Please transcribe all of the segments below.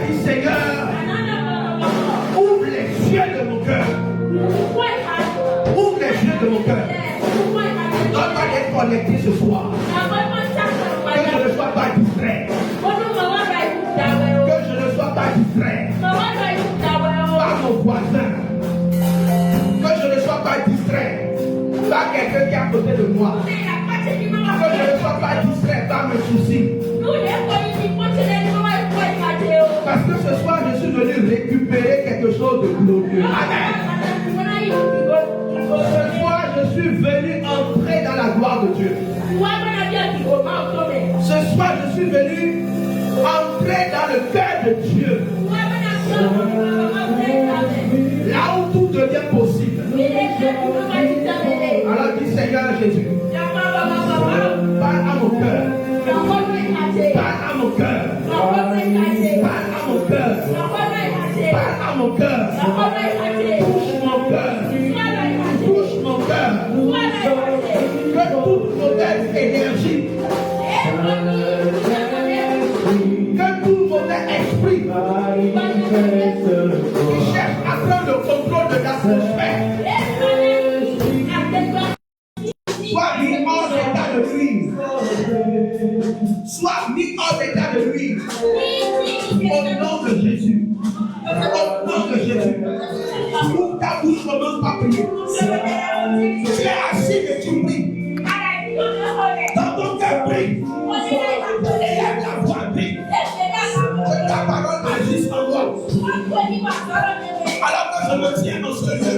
dit, Seigneur, ouvre les yeux de mon cœur. Ouvre les yeux de mon cœur. Donne-moi d'être connecté ce soir. Que je ne sois pas distrait. Que je ne sois pas distrait par mon voisin. Que je ne sois pas distrait par quelqu'un qui est à côté de moi. Que je ne sois pas distrait par mes soucis. Parce que ce soir, je suis venu récupérer quelque chose de glorieux. Amen. Ce soir, je suis venu entrer dans la gloire de Dieu. Ce soir, je suis venu entrer dans le cœur de Dieu. Là où tout devient possible. Alors dis, Seigneur Jésus, parle à mon cœur. Parle à mon cœur. Parle à mon cœur. Parle à mon cœur. Touche mon cœur. Touche mon cœur. Que toute mauvaise énergie, que tout mauvais esprit qui cherche à prendre le contrôle de l'atmosphère soit mis hors d'état de nuire. Soit mis hors d'état de nuire. Au nom de Jésus. Au nom de Jésus. Ouvre ta bouche, commence par prier. Tu es assis et tu pries. Dans ton cœur, prie. Élève la voix, prie. Que ta parole agisse en moi. Alors que je me tiens dans ce lieu,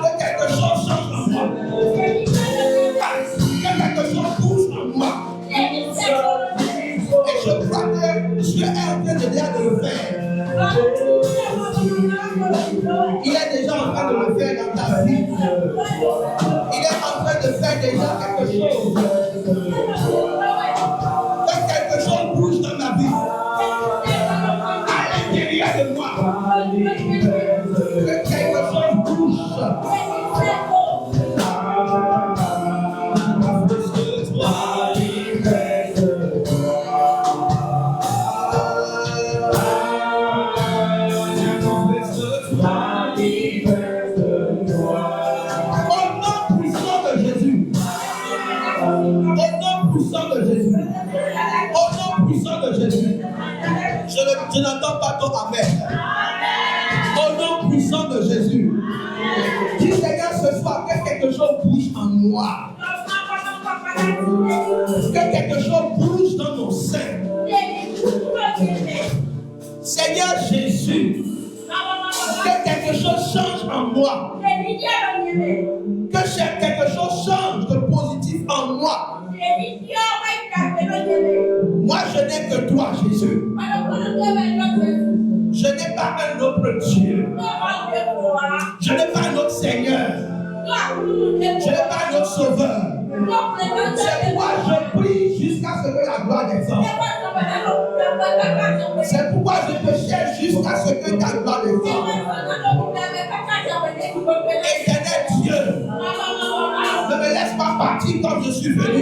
que quelque chose change en moi. Que quelque chose bouge en moi. Et je crois que Dieu est en train de le faire. Il est déjà en train de le faire dans ta vie. Il est en train de faire déjà quelque chose. Que quelque chose bouge dans ma vie. À l'intérieur de moi. Que quelque chose bouge. Je n'entends pas ton amen. Au nom puissant de Jésus. Dis Seigneur ce soir que quelque chose bouge en moi. Que quelque chose bouge dans mon sein. Seigneur Jésus. Que quelque chose change en moi. Que quelque chose change de positif en moi. Moi je n'ai que toi Jésus. Je n'ai pas un autre Dieu. Je n'ai pas un autre Seigneur. Je n'ai pas un autre Sauveur. C'est pourquoi je prie jusqu'à ce que la gloire descende. C'est pourquoi je te cherche jusqu'à ce que ta gloire descende. Éternel Dieu, ne me laisse pas partir comme je suis venu.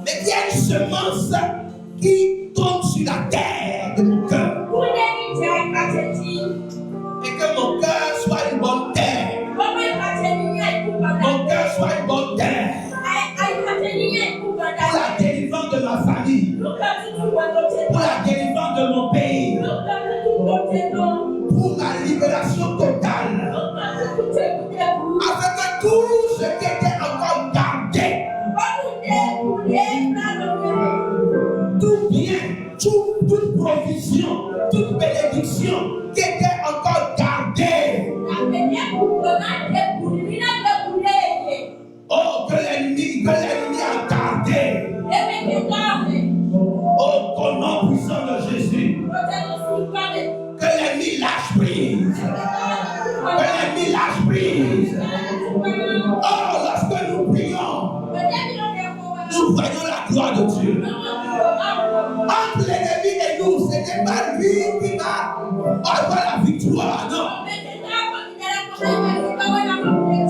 Mais il y a une semence qui tombe sur la terre de mon cœur. Et que mon cœur soit une bonne terre. Mon cœur soit une bonne terre. Pour la délivrance de ma famille. Pour la délivrance de mon pays. Pour ma libération totale. Afin que tout ce qui était encore gardé, tout bien, toute provision, toute bénédiction qui était encore gardée. Oh, que l'ennemi a gardé. Oh, au nom puissant de Jésus. Que l'ennemi lâche prise. Que l'ennemi lâche prise. Oh, lorsque nous prions, nous voyons la gloire de Dieu. Entre l'ennemi et nous, ce n'est pas lui qui va avoir la victoire, non.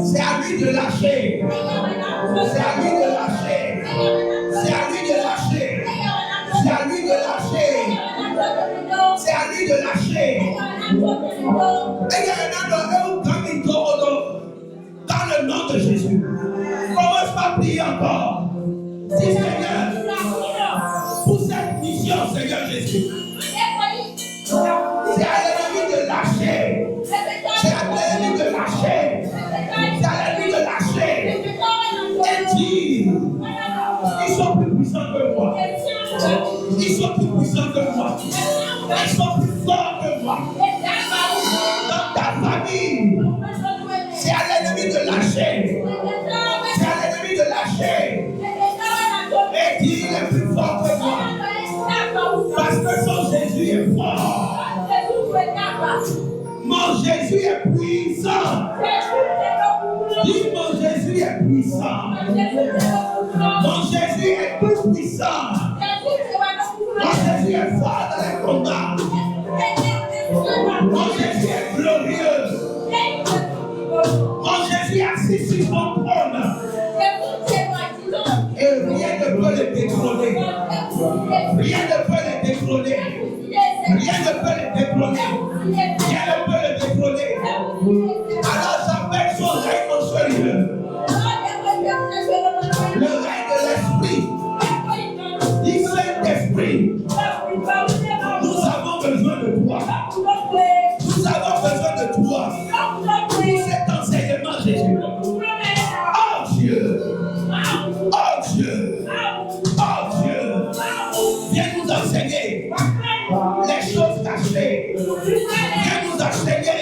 C'est à lui de lâcher. C'est à lui de lâcher. lâché. Et il y a un autre qui dans le nom de Jésus. Commence par prier encore. Dis Seigneur, pour cette mission, Seigneur Jésus. C'est à l'ennemi de lâcher. C'est à l'ennemi de lâcher. C'est à l'ennemi de lâcher. Et dire, ils sont plus puissants que moi. Ils sont plus puissants que moi. Ils sont plus forts que moi. Dans ta famille, c'est à l'ennemi de lâcher. C'est à l'ennemi de lâcher. Et dire, il est plus fort que moi. Parce que son Jésus est fort. Mon Jésus est puissant. Dis, mon Jésus est puissant. Mon Jésus est tout puissant. Mon Jésus est fort dans les combats. Mon Jésus est glorieux. Mon Jésus est assis sur son trône. Et rien ne peut le détrôner. Rien ne peut le détrôner. Rien ne peut le détrôner. Rien ne peut le détrôner. Alors j'appelle son règne monstrueux. Le règne de l'esprit. Du Saint-Esprit. Nous avons besoin de toi. Nous avons besoin de toi. Pour cet enseignement, Jésus. Oh Dieu. Oh Dieu. Oh Dieu. Viens nous enseigner les choses cachées. Viens nous enseigner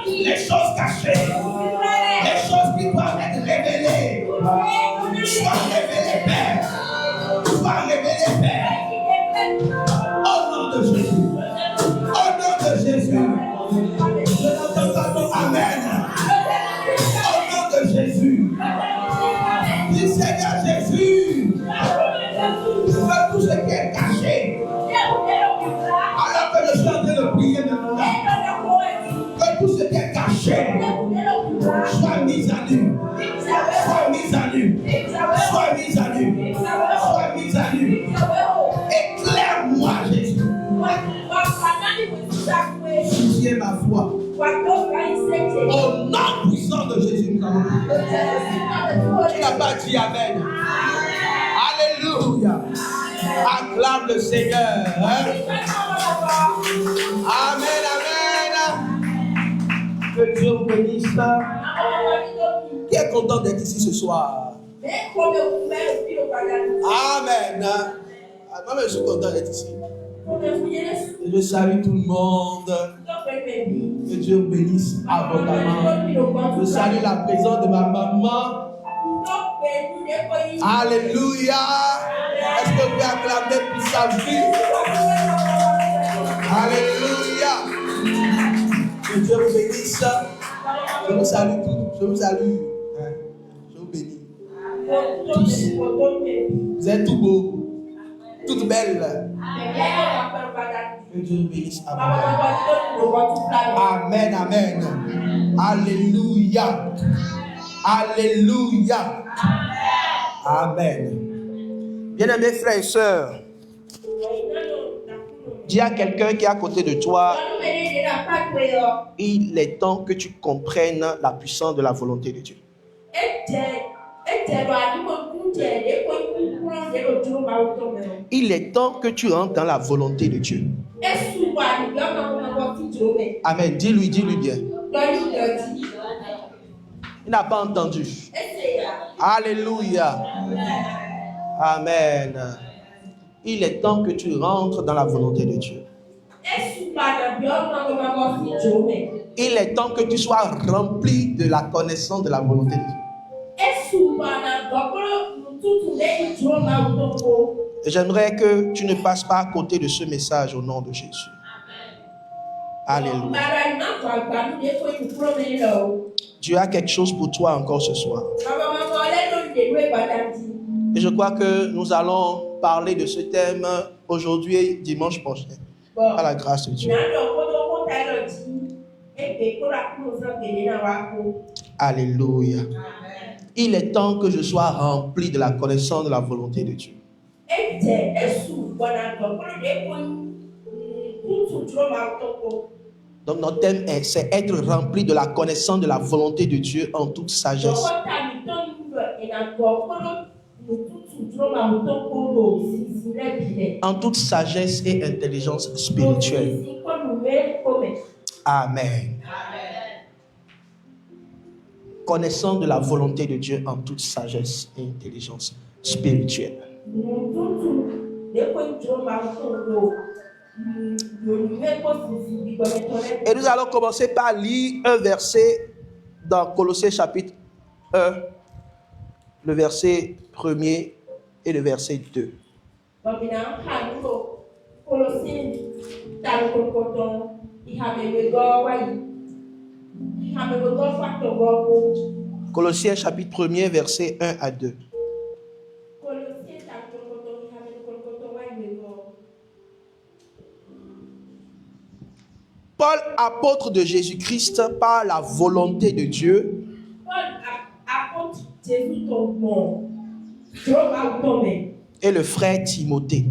les choses cachées. Les choses qui doivent être révélées. Sois révélé, Père. Sois révélé, Père. Au nom de Jésus. Au nom de Jésus. Je n'entends pas ton Amen. Au nom de Jésus. Dis Seigneur Jésus. Que tout ce qui est caché. Alors que je suis en train de prier maintenant. Que tout ce qui est caché soit mis à nu. Soit mis à nu. Soit mis à nu. Soit mis à nu. Éclaire-moi, Jésus. Suscitez ma foi. Au nom puissant de Jésus, nous avons prié. Tu n'as pas dit Amen. Alléluia. Acclame le Seigneur. Amen, amen. Que Dieu vous bénisse. Qui est content d'être ici ce soir? Amen. Moi, je suis content d'être ici. Je salue tout le monde. Que Dieu vous bénisse abondamment. Je salue la présence de ma maman. Alléluia. Est-ce que vous pouvez acclamer pour sa vie? Alléluia. Que Dieu vous bénisse. Je vous salue tous. Je vous salue. Je vous bénis. Tous. Vous êtes tout beaux. Toutes belles. Que Dieu vous bénisse. Amen. Amen. Alléluia. Alléluia. Amen. Bien-aimés frères et sœurs, dis à quelqu'un qui est à côté de toi, il est temps que tu comprennes la puissance de la volonté de Dieu. Il est temps que tu rentres dans la volonté de Dieu. Amen. Dis-lui bien. Il n'a pas entendu. Alléluia. Amen. Il est temps que tu rentres dans la volonté de Dieu. Il est temps que tu sois rempli de la connaissance de la volonté de Dieu. Et j'aimerais que tu ne passes pas à côté de ce message au nom de Jésus. Alléluia. Dieu a quelque chose pour toi encore ce soir. Et je crois que nous allons parler de ce thème aujourd'hui, dimanche prochain. Par la grâce de Dieu. Alléluia. Il est temps que je sois rempli de la connaissance de la volonté de Dieu. Donc notre thème c'est être rempli de la connaissance de la volonté de Dieu en toute sagesse. En toute sagesse et intelligence spirituelle. Amen. Connaissant de la volonté de Dieu en toute sagesse et intelligence spirituelle. Et nous allons commencer par lire un verset dans Colossiens chapitre 1, le verset 1er et le verset 2. Colossiens chapitre 1er, verset 1 à 2. Paul, apôtre de Jésus-Christ, par la volonté de Dieu, et le frère Timothée,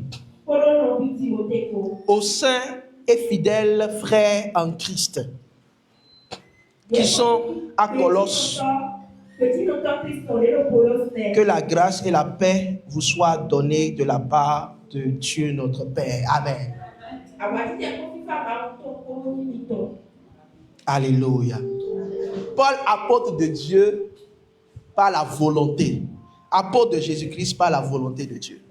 aux saints et fidèles frères en Christ, qui sont à Colosse, que la grâce et la paix vous soient données de la part de Dieu notre Père. Amen. Alléluia. Paul, apôtre de Dieu par la volonté. Apôtre de Jésus-Christ par la volonté de Dieu.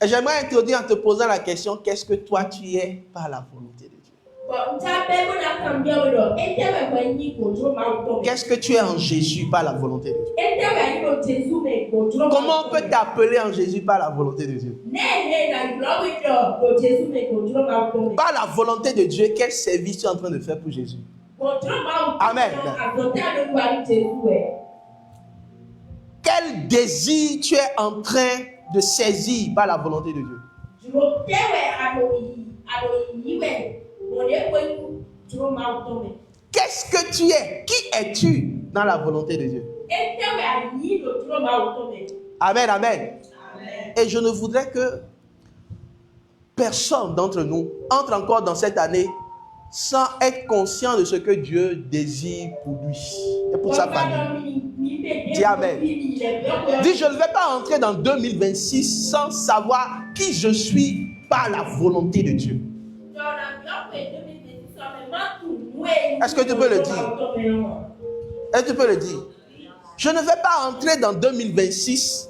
Et j'aimerais introduire en te posant la question, qu'est-ce que toi tu es par la volonté de Dieu? Qu'est-ce que tu es en Jésus par la volonté de Dieu? Comment on peut t'appeler en Jésus par la volonté de Dieu? Par la volonté de Dieu, quel service tu es en train de faire pour Jésus? Amen. Quel désir tu es en train de saisir par la volonté de Dieu? Qu'est-ce que tu es? Qui es-tu dans la volonté de Dieu? Amen, amen. Et je ne voudrais que personne d'entre nous entre encore dans cette année sans être conscient de ce que Dieu désire pour lui et pour sa famille. Dis amen. Dis, je ne vais pas entrer dans 2026 sans savoir qui je suis par la volonté de Dieu. Est-ce que tu peux le dire? Est-ce que tu peux le dire? Je ne vais pas entrer dans 2026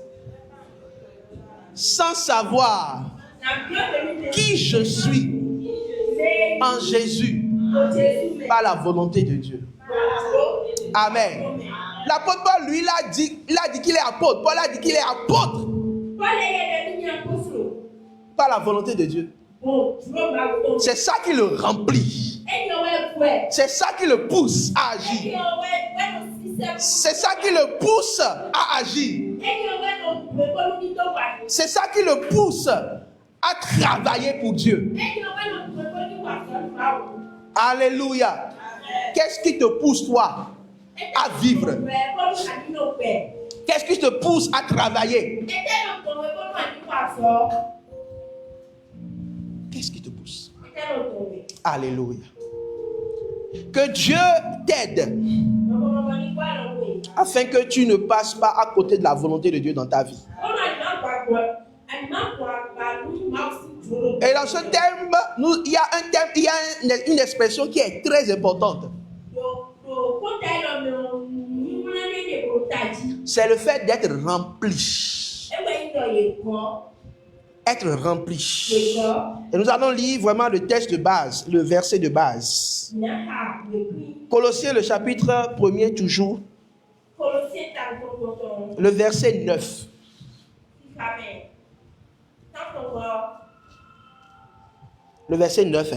sans savoir qui je suis en Jésus par la volonté de Dieu. Amen. L'apôtre Paul, lui, il a dit qu'il est apôtre. Paul a dit qu'il est apôtre par la volonté de Dieu. C'est ça qui le remplit. C'est ça qui le pousse à agir. C'est ça qui le pousse à agir. C'est ça qui le pousse à travailler pour Dieu. Alléluia. Qu'est-ce qui te pousse, toi, à vivre? Qu'est-ce qui te pousse à travailler? Qu'est-ce qui te pousse? Alléluia. Que Dieu t'aide afin que tu ne passes pas à côté de la volonté de Dieu dans ta vie. Et dans ce thème, il y a un thème, il y a une expression qui est très importante. C'est le fait d'être rempli. Être rempli. Et nous allons lire vraiment le texte de base, le verset de base. Colossiens, le chapitre 1er toujours. Le verset 9. Le verset 9.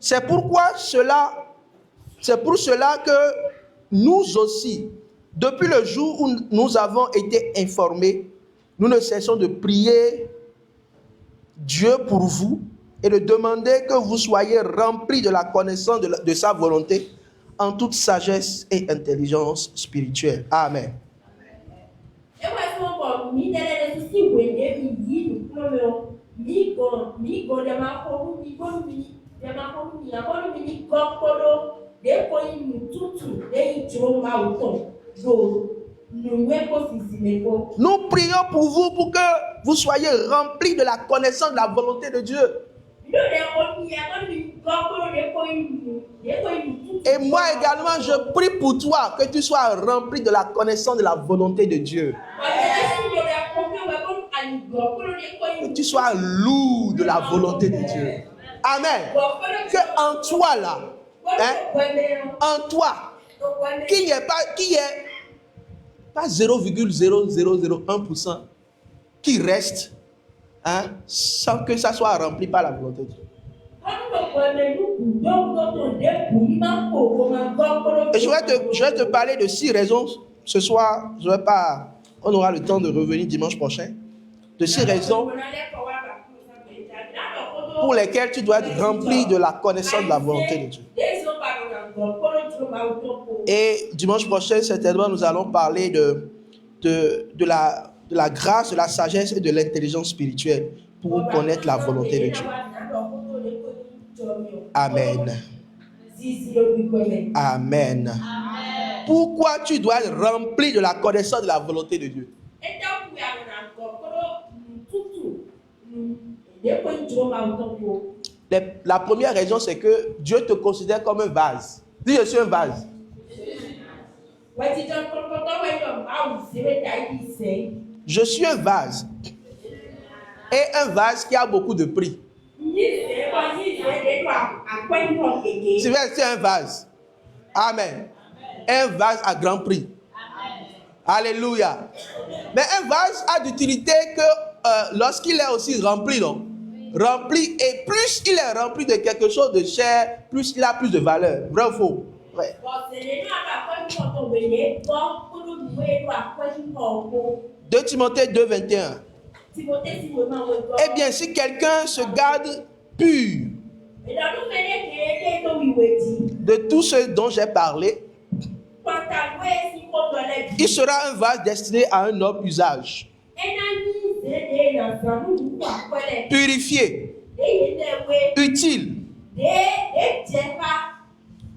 C'est pour cela que nous aussi, depuis le jour où nous avons été informés, nous ne cessons de prier Dieu pour vous et de demander que vous soyez remplis de la connaissance de sa volonté en toute sagesse et intelligence spirituelle. Amen. Nous prions pour vous pour que vous soyez remplis de la connaissance de la volonté de Dieu. Et moi également, je prie pour toi que tu sois rempli de la connaissance de la volonté de Dieu. Que tu sois lourd de la volonté de Dieu. Amen. Que en toi là, en toi, qu'il n'y ait pas 0,0001% qui reste, sans que ça soit rempli par la volonté de Dieu. Et je vais te parler de 6 raisons. Ce soir, on aura le temps de revenir dimanche prochain. De 6 raisons pour lesquelles tu dois être rempli de la connaissance de la volonté de Dieu. Et dimanche prochain, certainement, nous allons parler de la grâce, de la sagesse et de l'intelligence spirituelle pour connaître la volonté de Dieu. Amen. Amen. Pourquoi tu dois être rempli de la connaissance de la volonté de Dieu? La première raison, c'est que Dieu te considère comme un vase. Dis, je suis un vase. Je suis un vase. Et un vase qui a beaucoup de prix. C'est vrai, c'est un vase. Amen. Un vase à grand prix. Alléluia. Mais un vase a d'utilité que lorsqu'il est aussi rempli, non? Rempli, et plus il est rempli de quelque chose de cher, plus il a plus de valeur. Vrai ou faux? Vrai. 2 Timothée 2,21. Eh bien, si quelqu'un se garde pur de tout ce dont j'ai parlé, il sera un vase destiné à un noble usage, purifié, utile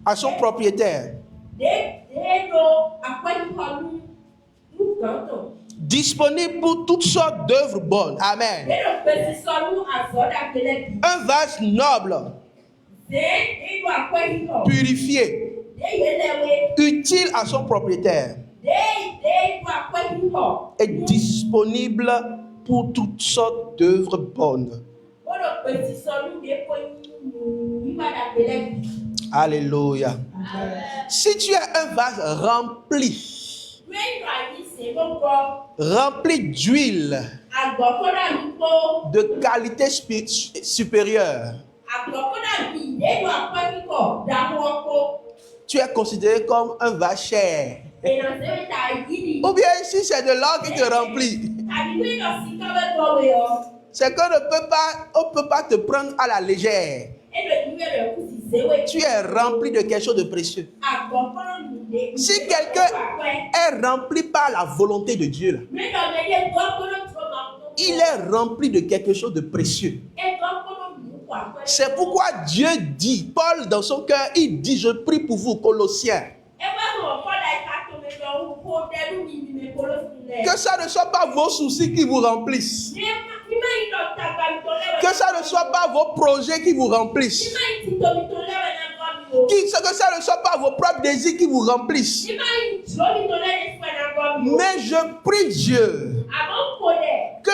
à son propriétaire, disponible pour toutes sortes d'œuvres bonnes. Amen. Un vase noble, purifié, utile à son propriétaire et disponible pour toutes sortes d'œuvres bonnes. Alléluia. Si tu es un vase rempli d'huile de qualité supérieure, tu es considéré comme un vase cher. Ou bien si c'est de l'or qui te remplit, c'est qu'on ne peut pas te prendre à la légère. Tu es rempli de quelque chose de précieux. Si quelqu'un est rempli par la volonté de Dieu, il est rempli de quelque chose de précieux. C'est pourquoi Dieu dit, Paul dans son cœur, il dit, je prie pour vous, Colossiens, que ça ne soit pas vos soucis qui vous remplissent. Que ça ne soit pas vos projets qui vous remplissent. Que ça ne soit pas vos propres désirs qui vous remplissent. Mais je prie Dieu que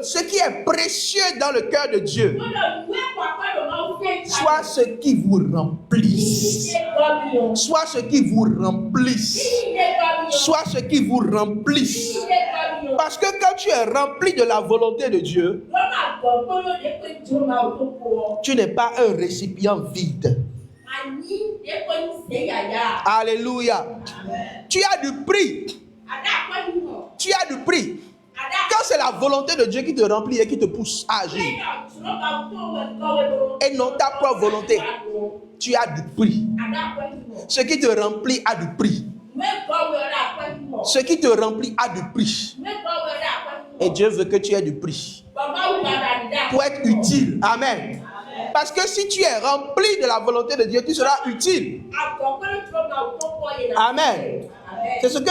ce qui est précieux dans le cœur de Dieu soit ce qui vous remplisse. Soit ce qui vous remplisse. Soit ce qui vous remplisse. Parce que quand tu es rempli de la volonté de Dieu, tu n'es pas un récipient vide. Alléluia. Tu as du prix. Tu as du prix. Quand c'est la volonté de Dieu qui te remplit et qui te pousse à agir, et non ta propre volonté, tu as du prix. Ce qui te remplit a du prix. Ce qui te remplit a du prix. Et Dieu veut que tu aies du prix pour être utile. Amen. Parce que si tu es rempli de la volonté de Dieu, tu seras utile. Amen. C'est ce que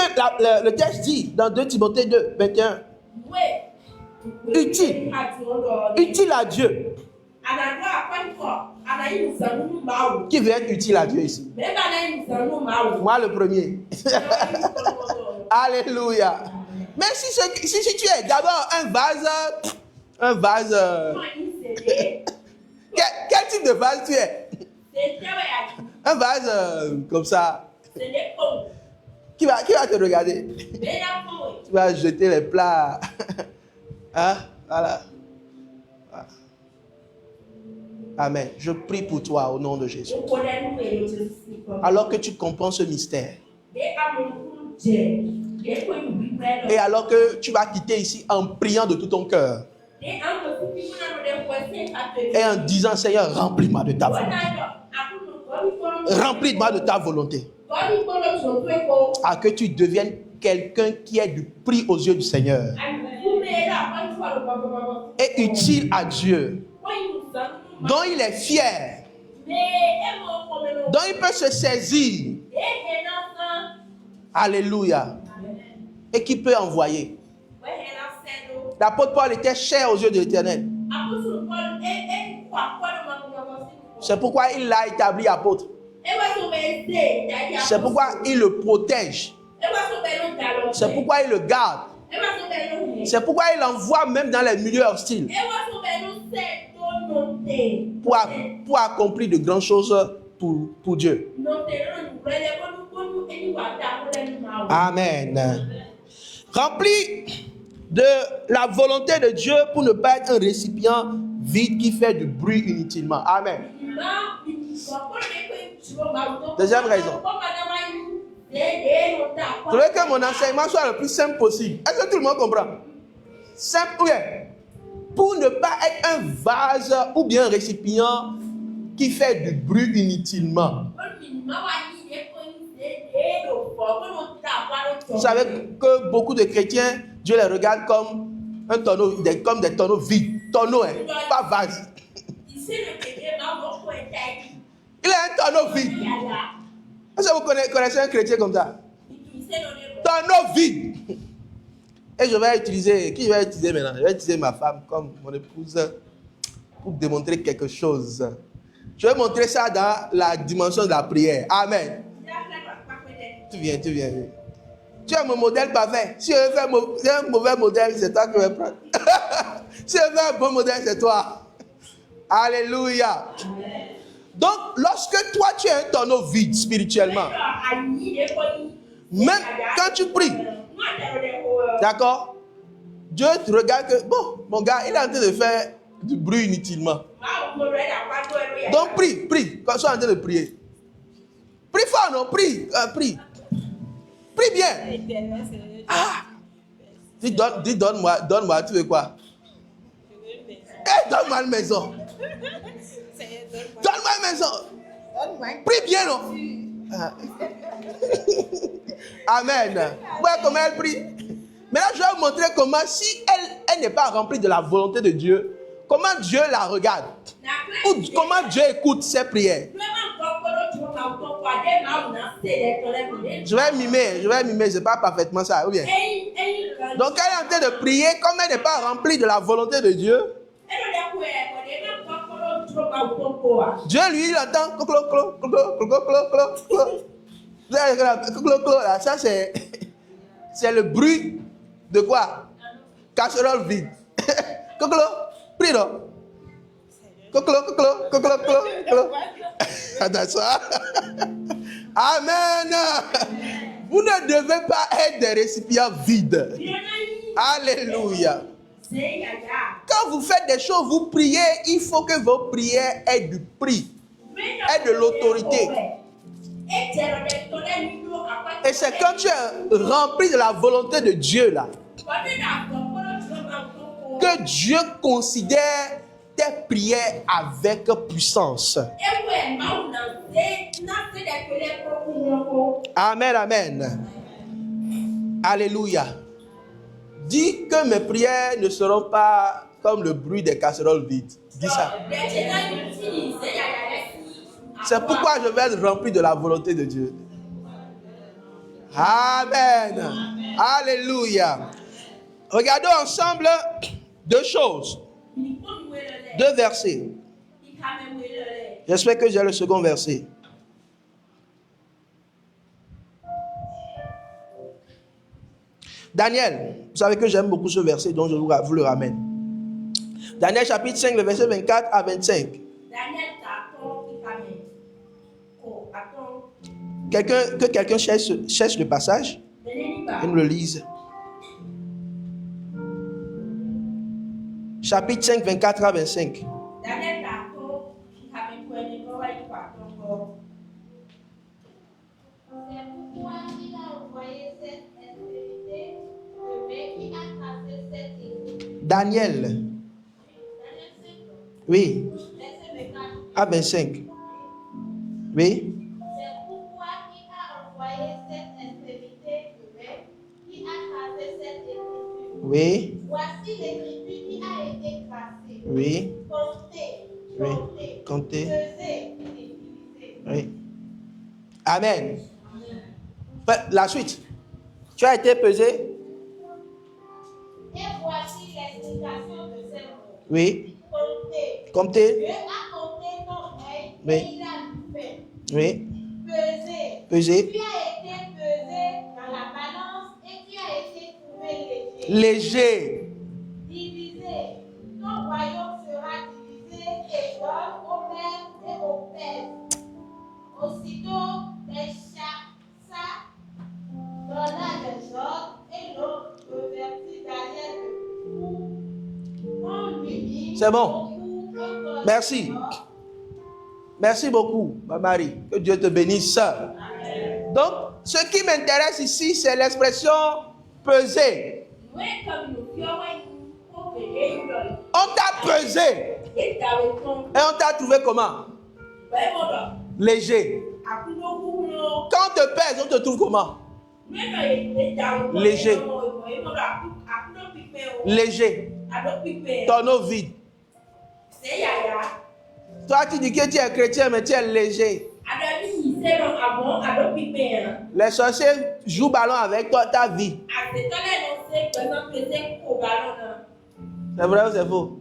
le texte dit dans 2 Timothée 2, 21. Utile. Utile à Dieu. Qui veut être utile à Dieu ici? Moi le premier. Alléluia. Mais si tu es d'abord un vase, quel type de vase tu es? Un vase comme ça. Qui va te regarder? Tu vas jeter les plats. Hein? Voilà. Amen. Je prie pour toi au nom de Jésus. Alors que tu comprends ce mystère. Et alors que tu vas quitter ici en priant de tout ton cœur. Et en disant, Seigneur, remplis-moi de ta volonté. Remplis-moi de ta volonté. À que tu deviennes quelqu'un qui est du prix aux yeux du Seigneur. Et utile à Dieu. Dont il est fier. Dont il peut se saisir. Alléluia. Et qui peut envoyer. L'apôtre Paul était cher aux yeux de l'Éternel. C'est pourquoi il l'a établi apôtre. C'est pourquoi il le protège. C'est pourquoi il le garde. C'est pourquoi il l'envoie même dans les milieux hostiles. Pour accomplir de grandes choses pour Dieu. Amen. Rempli de la volonté de Dieu pour ne pas être un récipient vide qui fait du bruit inutilement. Amen. Deuxième raison. Je veux que mon enseignement soit le plus simple possible. Est-ce que tout le monde comprend? Simple, oui. Pour ne pas être un vase ou bien un récipient qui fait du bruit inutilement. Vous savez que beaucoup de chrétiens, Dieu les regarde comme un tonneau, comme des tonneaux vides. Tonneau, hein, pas vase. Il a un tonneau vide. Est-ce que vous connaissez un chrétien comme ça? Tonneau vide. Et je vais utiliser, qui je vais utiliser maintenant? Je vais utiliser ma femme comme mon épouse pour démontrer quelque chose. Je vais montrer ça dans la dimension de la prière. Amen. Tu viens. Tu es mon modèle parfait. Si je veux faire un mauvais modèle, c'est toi qui vas prendre. Si je veux un bon modèle, c'est toi. Alléluia. Donc, lorsque toi, tu es un tonneau vide spirituellement, même quand tu pries, d'accord, Dieu te regarde que, bon, mon gars, il est en train de faire du bruit inutilement. Donc, prie, quand tu es en train de prier. Prie fort, non? Prie. Prie bien. Ah! Dis, donne-moi, tu veux quoi? Donne-moi une maison. Donne-moi une maison. Prie bien, non? Ah. Amen. Ouais, comment elle prie? Maintenant, je vais vous montrer comment, si elle n'est pas remplie de la volonté de Dieu, comment Dieu la regarde. Ou comment Dieu écoute ses prières. Je vais mimer, c'est pas parfaitement ça, ou bien? Donc, elle est en train de prier, comme elle n'est pas remplie de la volonté de Dieu. Dieu, lui, il entend. Ça, c'est le bruit de quoi? Casserole vide. Prie donc. Amen. Vous ne devez pas être des récipients vides. Alléluia. Quand vous faites des choses, vous priez, il faut que vos prières aient du prix, aient de l'autorité. Et c'est quand tu es rempli de la volonté de Dieu là, que Dieu considère tes prières avec puissance. Amen, amen. Alléluia. Dis que que mes prières ne seront pas comme le bruit des casseroles vides. Dis ça. C'est pourquoi je vais être rempli de la volonté de Dieu. Amen. Alléluia. Regardons ensemble deux choses. Deux versets. J'espère que j'ai le second verset. Daniel, vous savez que j'aime beaucoup ce verset, donc je vous le ramène. Daniel chapitre 5, le verset 24 à 25. Que quelqu'un cherche le passage et nous le lise. Chapitre 5, 24 à 25. Daniel. Oui. À 25. Oui. C'est pourquoi il a envoyé cette extrémité qui a tracé cette écriture. Oui. Voici l'écriture qui a été tracée. Oui. Comptez. Comptez. Pesez et divisez. Oui. Amen. La suite. Tu as été pesé. Et voici l'explication de ces mots. Oui. Comptez. Comptez. Dieu a compté ton œil Oui. et il a lu fait. Oui. Pesez. Pesé. Tu as été pesé dans la balance et tu as été trouvé léger. Léger. Divisé. Ton royaume sera divisé et donne aux maires et aux pères. Aussitôt, les chassa donna des ordres et l'on revêtit Daniel de coups. On lui mit C'est bon. au cou un collier Merci. d'or. Merci beaucoup, ma Marie. Que Dieu te bénisse. Donc, ce qui m'intéresse ici, c'est l'expression peser. On t'a pesé. Et on t'a trouvé comment? Léger. Quand on te pèse, on te trouve comment? Léger. Léger. Tonneau vide. Toi, tu dis que tu es chrétien, mais tu es léger. Les sorciers jouent ballon avec toi, ta vie. C'est vrai ou c'est faux?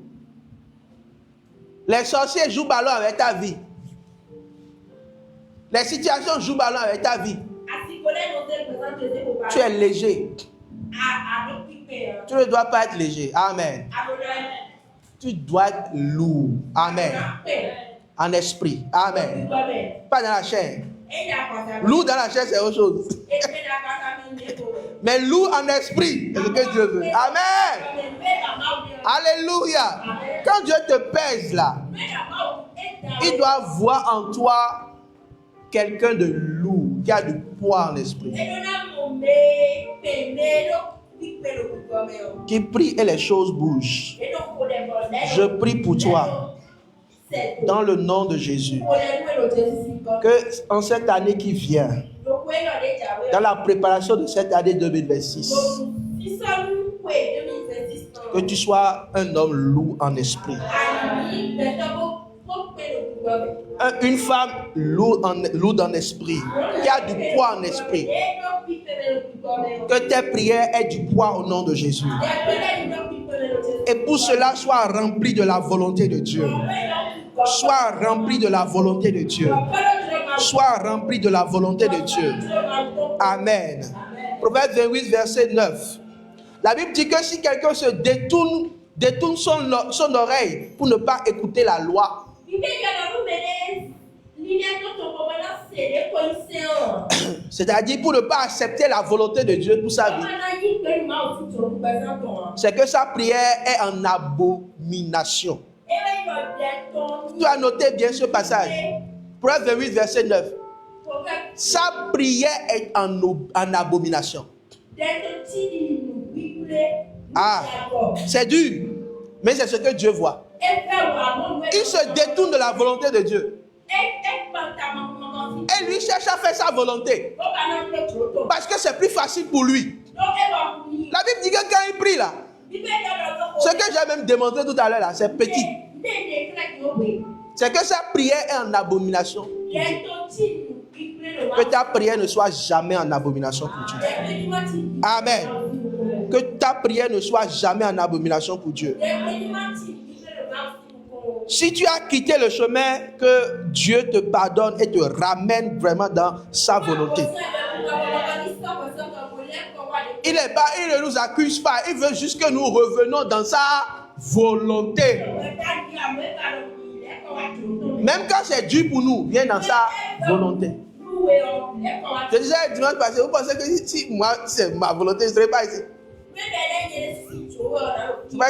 Les sorciers jouent ballon avec ta vie. Les situations jouent ballon avec ta vie. Tu es léger. Tu ne dois pas être léger. Amen. Tu dois être lourd. Amen. En esprit. Amen. Pas dans la chair. Lourd dans la chair, c'est autre chose. Mais lourd en esprit, c'est ce que Dieu veut. Amen. Alléluia. Quand Dieu te pèse là, il doit voir en toi quelqu'un de lourd, qui a du poids en esprit. Qui prie et les choses bougent. Je prie pour toi. Dans le nom de Jésus. Que en cette année qui vient, dans la préparation de cette année 2026, que tu sois un homme lourd en esprit. Une femme lourde en esprit, qui a du poids en esprit. Que tes prières aient du poids au nom de Jésus. Et pour cela, sois rempli de la volonté de Dieu. Sois rempli de la volonté de Dieu. Sois rempli de la volonté de Dieu. Amen. Proverbe 28, verset 9. La Bible dit que si quelqu'un se détourne son oreille pour ne pas écouter la loi, c'est-à-dire pour ne pas accepter la volonté de Dieu pour sa vie, c'est que sa prière est en abomination. Tu as noté bien ce passage. Proverbe 28, verset 9. Sa prière est en abomination. Ah, c'est dur, mais c'est ce que Dieu voit. Il se détourne de la volonté de Dieu. Et lui cherche à faire sa volonté. Parce que c'est plus facile pour lui. La Bible dit que quand il prie là, j'ai même démontré tout à l'heure là, c'est petit. C'est que sa prière est en abomination. Que ta prière ne soit jamais en abomination pour Dieu. Amen. Que ta prière ne soit jamais en abomination pour Dieu. Si tu as quitté le chemin, que Dieu te pardonne et te ramène vraiment dans sa volonté. Il ne nous accuse pas, il veut juste que nous revenons dans sa volonté. Même quand c'est dur pour nous, viens dans sa volonté. Je disais dimanche passé, vous pensez que si moi c'est ma volonté, je ne serais pas ici.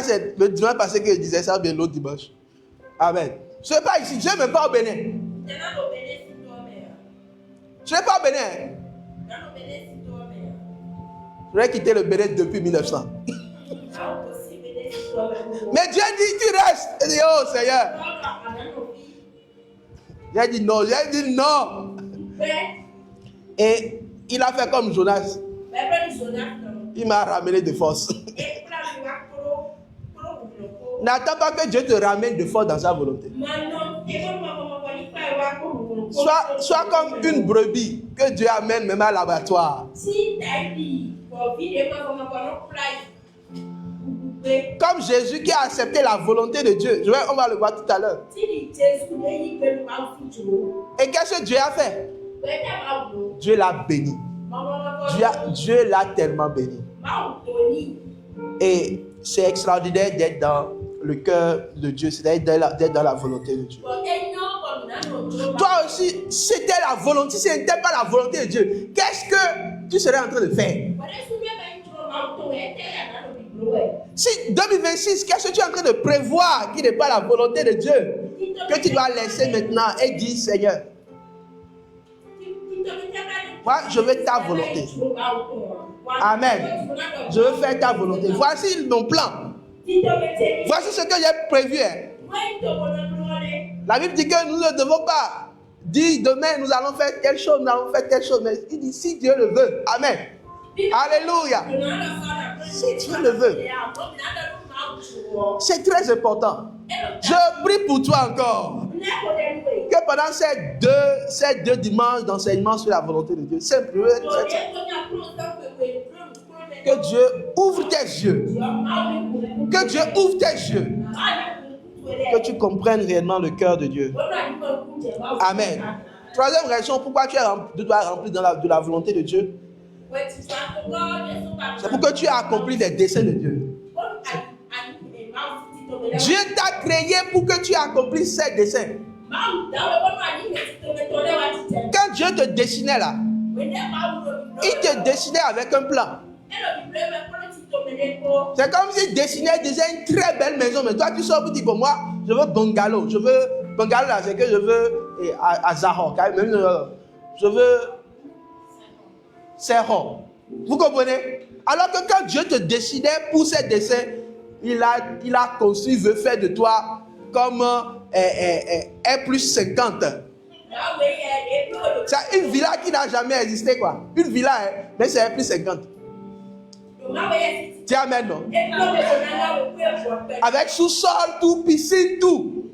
C'est le dimanche passé que je disais ça, bien l'autre dimanche. Amen. Je ne serais pas ici, je ne suis même pas au Bénin. Je ne suis pas au Bénin. J'aurais quitté le Bénin depuis 1900. Mais Dieu dit, tu restes. Je dis, oh Seigneur. J'ai dit non, Et il a fait comme Jonas. Il m'a ramené de force. N'attends pas que Dieu te ramène de force dans sa volonté. Sois comme une brebis que Dieu amène même à l'abattoir. Comme Jésus qui a accepté la volonté de Dieu. On va le voir tout à l'heure. Et qu'est-ce que Dieu a fait? Dieu l'a béni. Dieu l'a tellement béni. Et c'est extraordinaire d'être dans le cœur de Dieu, c'est-à-dire d'être dans la volonté de Dieu. Toi aussi, c'était la volonté, si ce n'était pas la volonté de Dieu, qu'est-ce que tu serais en train de faire? Si 2026, qu'est-ce que tu es en train de prévoir qui n'est pas la volonté de Dieu, que tu dois laisser maintenant et dire, Seigneur, moi je veux ta volonté. Amen. Je veux faire ta volonté. Voici mon plan. Voici ce que j'ai prévu. La Bible dit que nous ne devons pas dire demain nous allons faire telle chose, nous allons faire telle chose. Mais il dit si Dieu le veut. Amen. Alléluia. Si Dieu le veut. C'est très important. Je prie pour toi encore. Que pendant ces deux dimanches d'enseignement sur la volonté de Dieu, que Dieu ouvre tes yeux. Que Dieu ouvre tes yeux. Que tu comprennes réellement le cœur de Dieu. Amen. Troisième raison, pourquoi tu dois remplir de la volonté de Dieu? C'est pour que tu aies accompli les desseins de Dieu. Dieu t'a créé pour que tu accomplisses ses desseins. Quand Dieu te dessinait là, il te dessinait avec un plan. C'est comme s'il dessinait déjà une très belle maison, mais toi tu sors pour dire, bon moi, je veux bungalow. Je veux, bungalow là, c'est que je veux à Zahor, je veux Serhor. Vous comprenez? Alors que quand Dieu te dessinait pour ses dessins, il a conçu, il veut faire de toi comme un plus 50. C'est une villa qui n'a jamais existé, quoi. Une villa, mais c'est un plus 50. Dis amen, non? Avec sous-sol, tout, piscine, tout.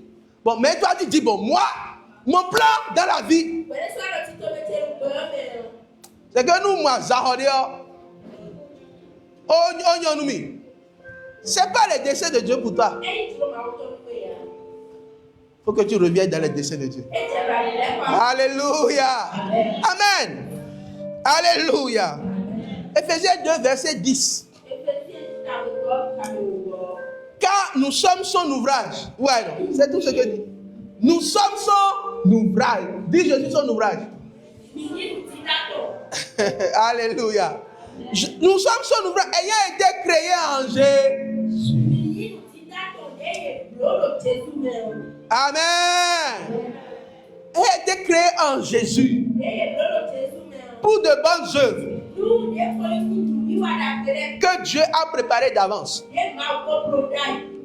Bon, mais toi, tu dis, bon, moi, mon plan dans la vie, c'est que nous, moi, Zahodia, c'est pas les desseins de Dieu pour toi. Il faut que tu reviennes dans les desseins de Dieu. Alléluia. Amen. Alléluia. Éphésiens 2, verset 10. Car nous sommes son ouvrage. Ouais, c'est tout ce que dit. Nous sommes son ouvrage. Dis, je suis son ouvrage. Alléluia. Nous sommes son ouvrage ayant été créés en Jésus. Amen. Ayant été créés en Jésus pour de bonnes œuvres que Dieu a préparées d'avance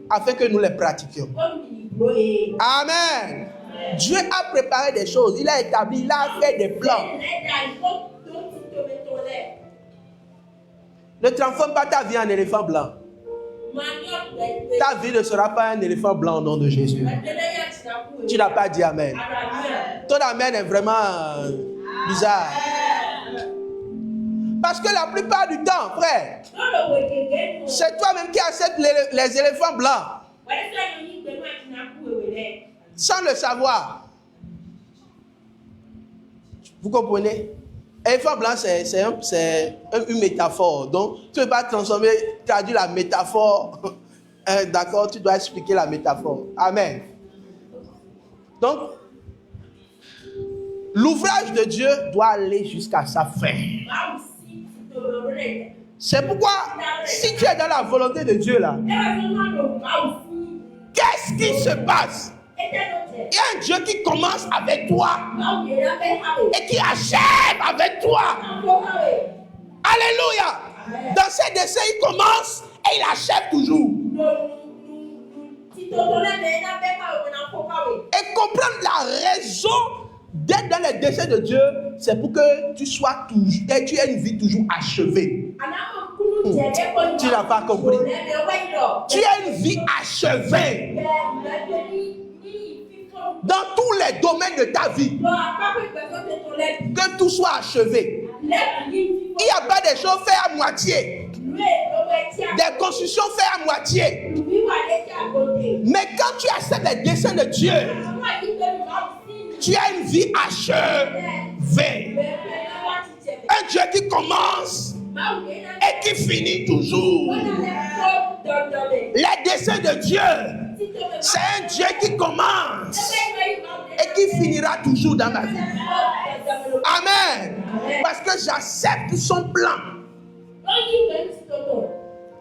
afin que nous les pratiquions. Amen. Dieu a préparé des choses, il a établi, il a fait des plans. Ne transforme pas ta vie en éléphant blanc. Ta vie ne sera pas un éléphant blanc au nom de Jésus. Tu n'as pas dit Amen. Ton Amen est vraiment bizarre. Parce que la plupart du temps, frère, c'est toi-même qui acceptes les éléphants blancs. Sans le savoir. Vous comprenez? Éléphant blanc, c'est une métaphore. Donc, tu ne peux pas traduire la métaphore. D'accord, tu dois expliquer la métaphore. Amen. Donc, l'ouvrage de Dieu doit aller jusqu'à sa fin. C'est pourquoi, si tu es dans la volonté de Dieu là, qu'est-ce qui se passe? Il y a un Dieu qui commence avec toi et qui achève avec toi. Alléluia. Dans ses desseins, il commence et il achève toujours. Et comprendre la raison d'être dans les desseins de Dieu, c'est pour que tu sois toujours, et tu aies une vie toujours achevée. Tu n'as pas compris. Tu as une vie achevée. Dans tous les domaines de ta vie, que tout soit achevé. Il n'y a pas des choses faites à moitié, des constructions faites à moitié. Mais quand tu acceptes les desseins de Dieu, tu as une vie achevée. Un Dieu qui commence et qui finit toujours. Les desseins de Dieu, c'est un Dieu qui commence et qui finira toujours dans ma vie. Amen. Parce que j'accepte son plan.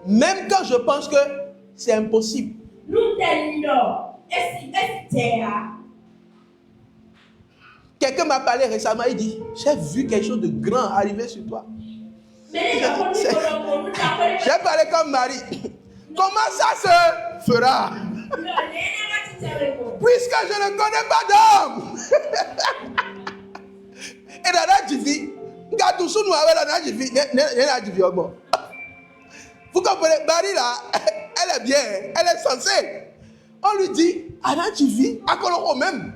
Même quand je pense que c'est impossible. Quelqu'un m'a parlé récemment, il dit, j'ai vu quelque chose de grand arriver sur toi. J'ai parlé comme Marie. Comment ça se fera? Puisque je ne connais pas d'homme. Et dans la vie, vous comprenez, Marie là, elle est bien, elle est censée. On lui dit, Anna, tu vis à Colombo même.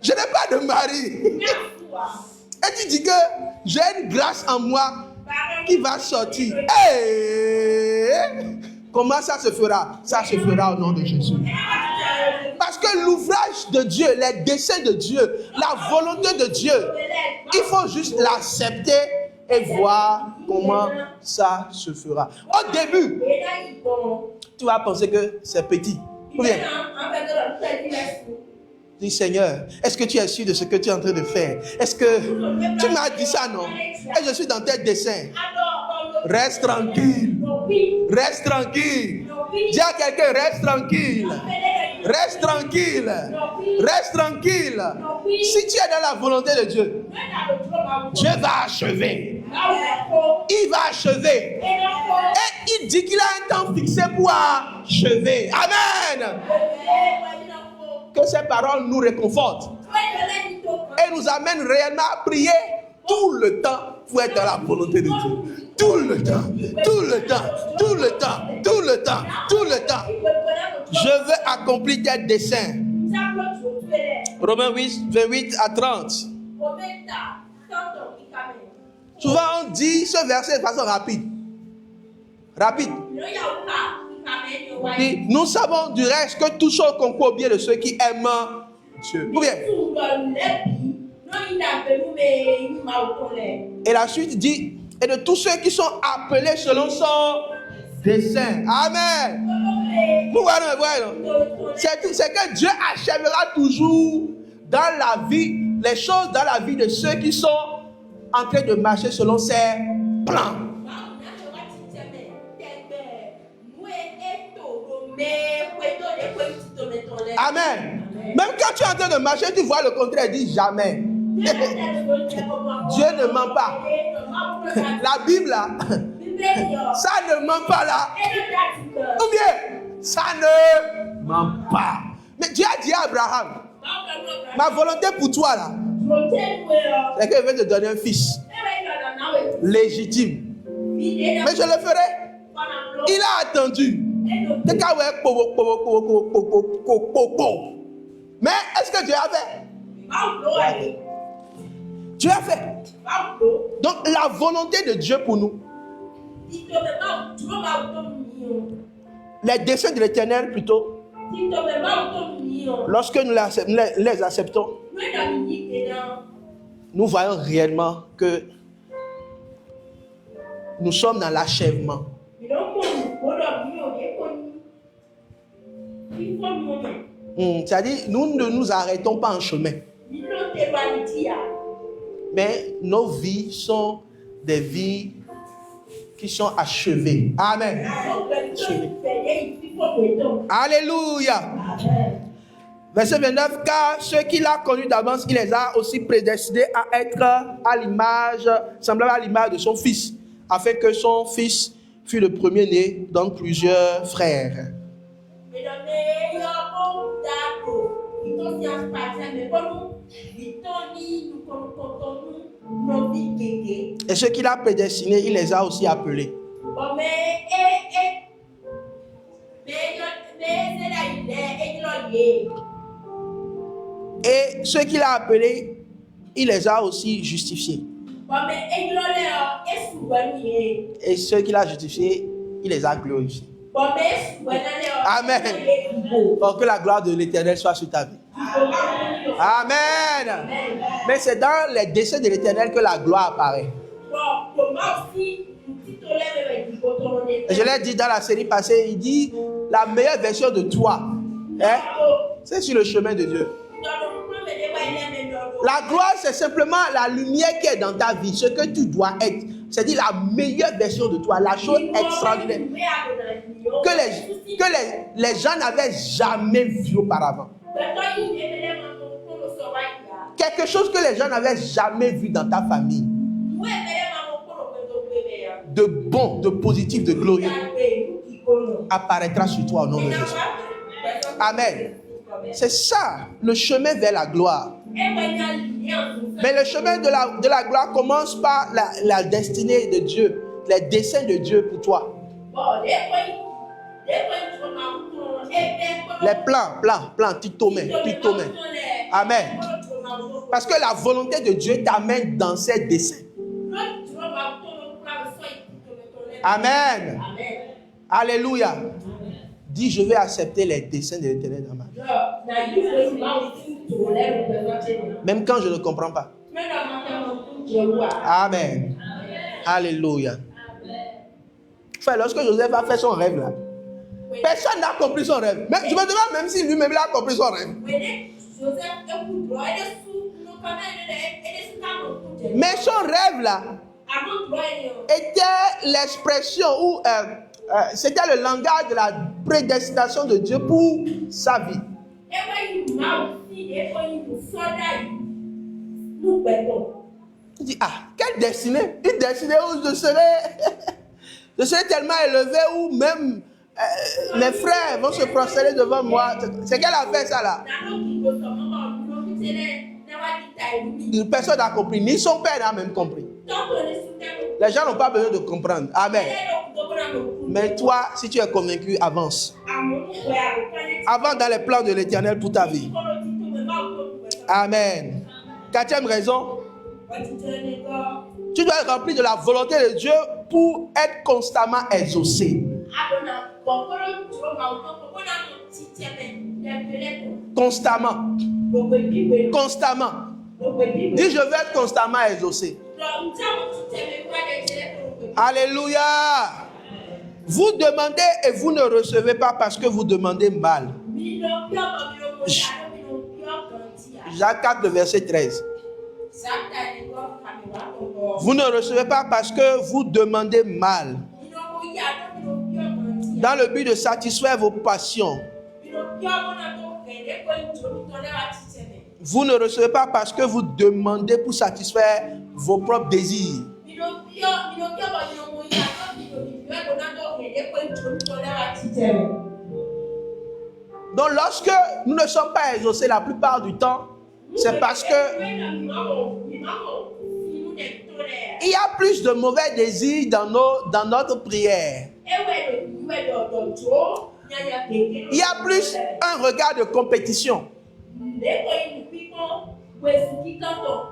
Je n'ai pas de mari. Et tu dis que j'ai une grâce en moi qui va sortir. Hey! Comment ça se fera? Ça se fera au nom de Jésus. Parce que l'ouvrage de Dieu, les desseins de Dieu, la volonté de Dieu, il faut juste l'accepter et voir comment ça se fera. Au début, tu vas penser que c'est petit. Ou bien, dis Seigneur, est-ce que tu es sûr de ce que tu es en train de faire? Est-ce que tu m'as dit ça, non? Et je suis dans tes desseins. Reste tranquille. Reste tranquille. Dis à quelqu'un, reste tranquille. Reste tranquille. Reste tranquille. Si tu es dans la volonté de Dieu, Dieu va achever. Il va achever. Et il dit qu'il a un temps fixé pour achever. Amen. Que ces paroles nous réconfortent et nous amènent réellement à prier tout le temps pour être dans la volonté de Dieu. Tout le temps, tout le temps, tout le temps, tout le temps, tout le temps. Je veux accomplir tes desseins. Romains 8, 28 à 30. Souvent on dit ce verset de façon rapide. Rapide. Et nous savons du reste que tout chose concourt au bien de ceux qui aiment Dieu. Ou bien. Et la suite dit, et de tous ceux qui sont appelés selon son dessein. Amen. Vous voyez, c'est que Dieu achèvera toujours dans la vie, les choses dans la vie de ceux qui sont en train de marcher selon ses plans. Amen. Même quand tu es en train de marcher, tu vois le contraire, dis jamais. Dieu ne ment pas. La Bible là, ça ne ment pas là. Ou bien, ça ne ment pas. Mais Dieu a dit à Abraham, ma volonté pour toi là, c'est qu'il veut te donner un fils. légitime. Mais je le ferai. Il a attendu. Mais est-ce que Dieu a fait? Dieu a fait. Donc la volonté de Dieu pour nous, les desseins de l'Éternel plutôt, lorsque nous les acceptons, nous voyons réellement que nous sommes dans l'achèvement. C'est-à-dire, nous ne nous arrêtons pas en chemin. Mais nos vies sont des vies qui sont achevées. Amen. Achevées. Alléluia. Verset 29, car ceux qu'il a connus d'avance, il les a aussi prédestinés à être à l'image, semblable à l'image de son fils, afin que son fils fût le premier-né dans plusieurs frères. Et ceux qu'il a prédestinés, il les a aussi appelés. Et ceux qu'il a appelés, il les a aussi justifiés. Et ceux qu'il a justifiés, il les a glorifiés. Amen. Pour que la gloire de l'Éternel soit sur ta vie. Amen. Mais c'est dans les desseins de l'Éternel que la gloire apparaît. Je l'ai dit dans la série passée, il dit la meilleure version de toi, hein, c'est sur le chemin de Dieu. La gloire, c'est simplement la lumière qui est dans ta vie, ce que tu dois être. C'est-à-dire la meilleure version de toi, la chose extraordinaire que les gens n'avaient jamais vu auparavant. Quelque chose que les gens n'avaient jamais vu dans ta famille. De bon, de positif, de glorieux apparaîtra sur toi au nom de Jésus. Amen. C'est ça, le chemin vers la gloire. Mais le chemin de la gloire commence par la destinée de Dieu, les desseins de Dieu pour toi. Les plans, titomé. Amen. Parce que la volonté de Dieu t'amène dans ses desseins. Amen. Alléluia. Dis, je vais accepter les desseins de l'Éternel dans ma vie. Même quand je ne comprends pas. Amen. Alléluia. Frère, lorsque Joseph a fait son rêve là, personne n'a compris son rêve. Mais je me demande même si lui-même a compris son rêve. Mais son rêve là était l'expression ou c'était le langage de la prédestination de Dieu pour sa vie. Il dit, quelle destinée? Une destinée où je serai tellement élevé où même mes frères vont se prosterner devant moi. C'est qu'elle a fait ça là. Personne n'a compris, ni son père n'a même compris. Les gens n'ont pas besoin de comprendre. Amen. Mais toi, si tu es convaincu, avance. Avance dans les plans de l'Éternel pour ta vie. Amen. Quatrième raison, tu dois être rempli de la volonté de Dieu pour être constamment exaucé. Constamment. Dis, je veux être constamment exaucé. Alléluia. Vous demandez et vous ne recevez pas parce que vous demandez mal. Jacques 4, verset 13. Vous ne recevez pas parce que vous demandez mal. Dans le but de satisfaire vos passions. Vous ne recevez pas parce que vous demandez pour satisfaire vos propres désirs. Donc lorsque nous ne sommes pas exaucés la plupart du temps, c'est parce que Il y a plus de mauvais désirs dans notre prière. Il y a plus un regard de compétition.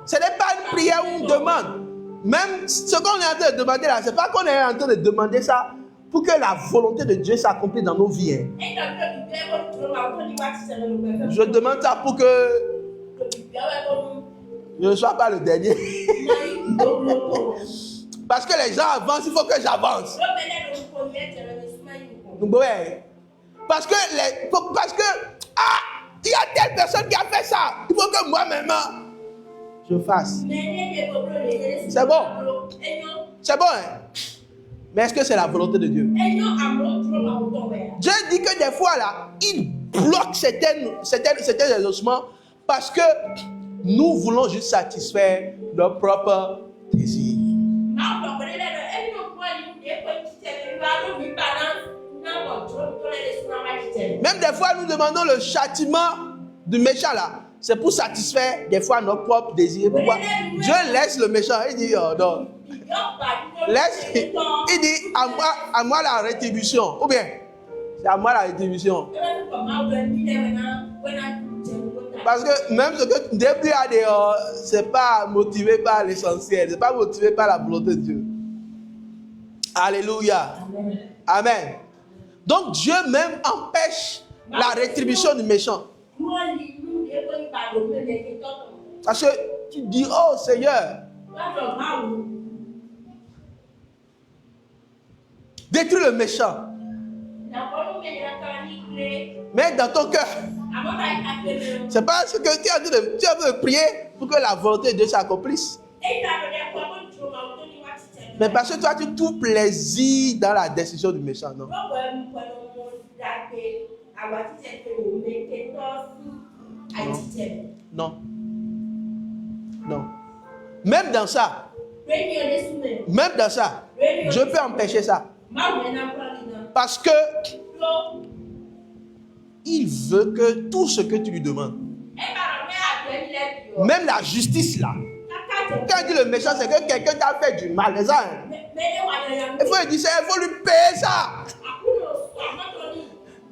Ce n'est pas une prière où on demande. Même ce qu'on est en train de demander là, ce n'est pas qu'on est en train de demander ça pour que la volonté de Dieu s'accomplisse dans nos vies. Hein. Je demande ça pour que je ne sois pas le dernier. Parce que les gens avancent, il faut que j'avance. Ouais. Parce que il y a telle personne qui a fait ça. Il faut que moi-même je fasse. C'est bon. C'est bon, hein? Mais est-ce que c'est la volonté de Dieu? Dieu dit que des fois là, il bloque certains exaucements parce que nous voulons juste satisfaire nos propres désirs. Même des fois, nous demandons le châtiment du méchant là. C'est pour satisfaire des fois nos propres désirs. Pourquoi? Dieu laisse le méchant. Il dit, oh non. Laisse. Il dit, à moi la rétribution. Ou bien, c'est à moi la rétribution. Parce que même ce que depuis à dehors, c'est pas motivé par l'essentiel. C'est pas motivé par la volonté de Dieu. Alléluia. Amen. Donc Dieu même empêche la rétribution du méchant. Parce que tu dis, oh Seigneur, détruis le méchant. Mais dans ton cœur, c'est pas ce que tu as de prier pour que la volonté de Dieu s'accomplisse. Mais parce que toi, tu trouves plaisir dans la décision du méchant, non? Non. Non. Même dans ça, Dieu peut empêcher ça. Parce que il veut que tout ce que tu lui demandes, même la justice là, quand il dit le méchant, c'est que quelqu'un t'a fait du mal, les gens. Il faut lui dire ça, il faut lui payer ça.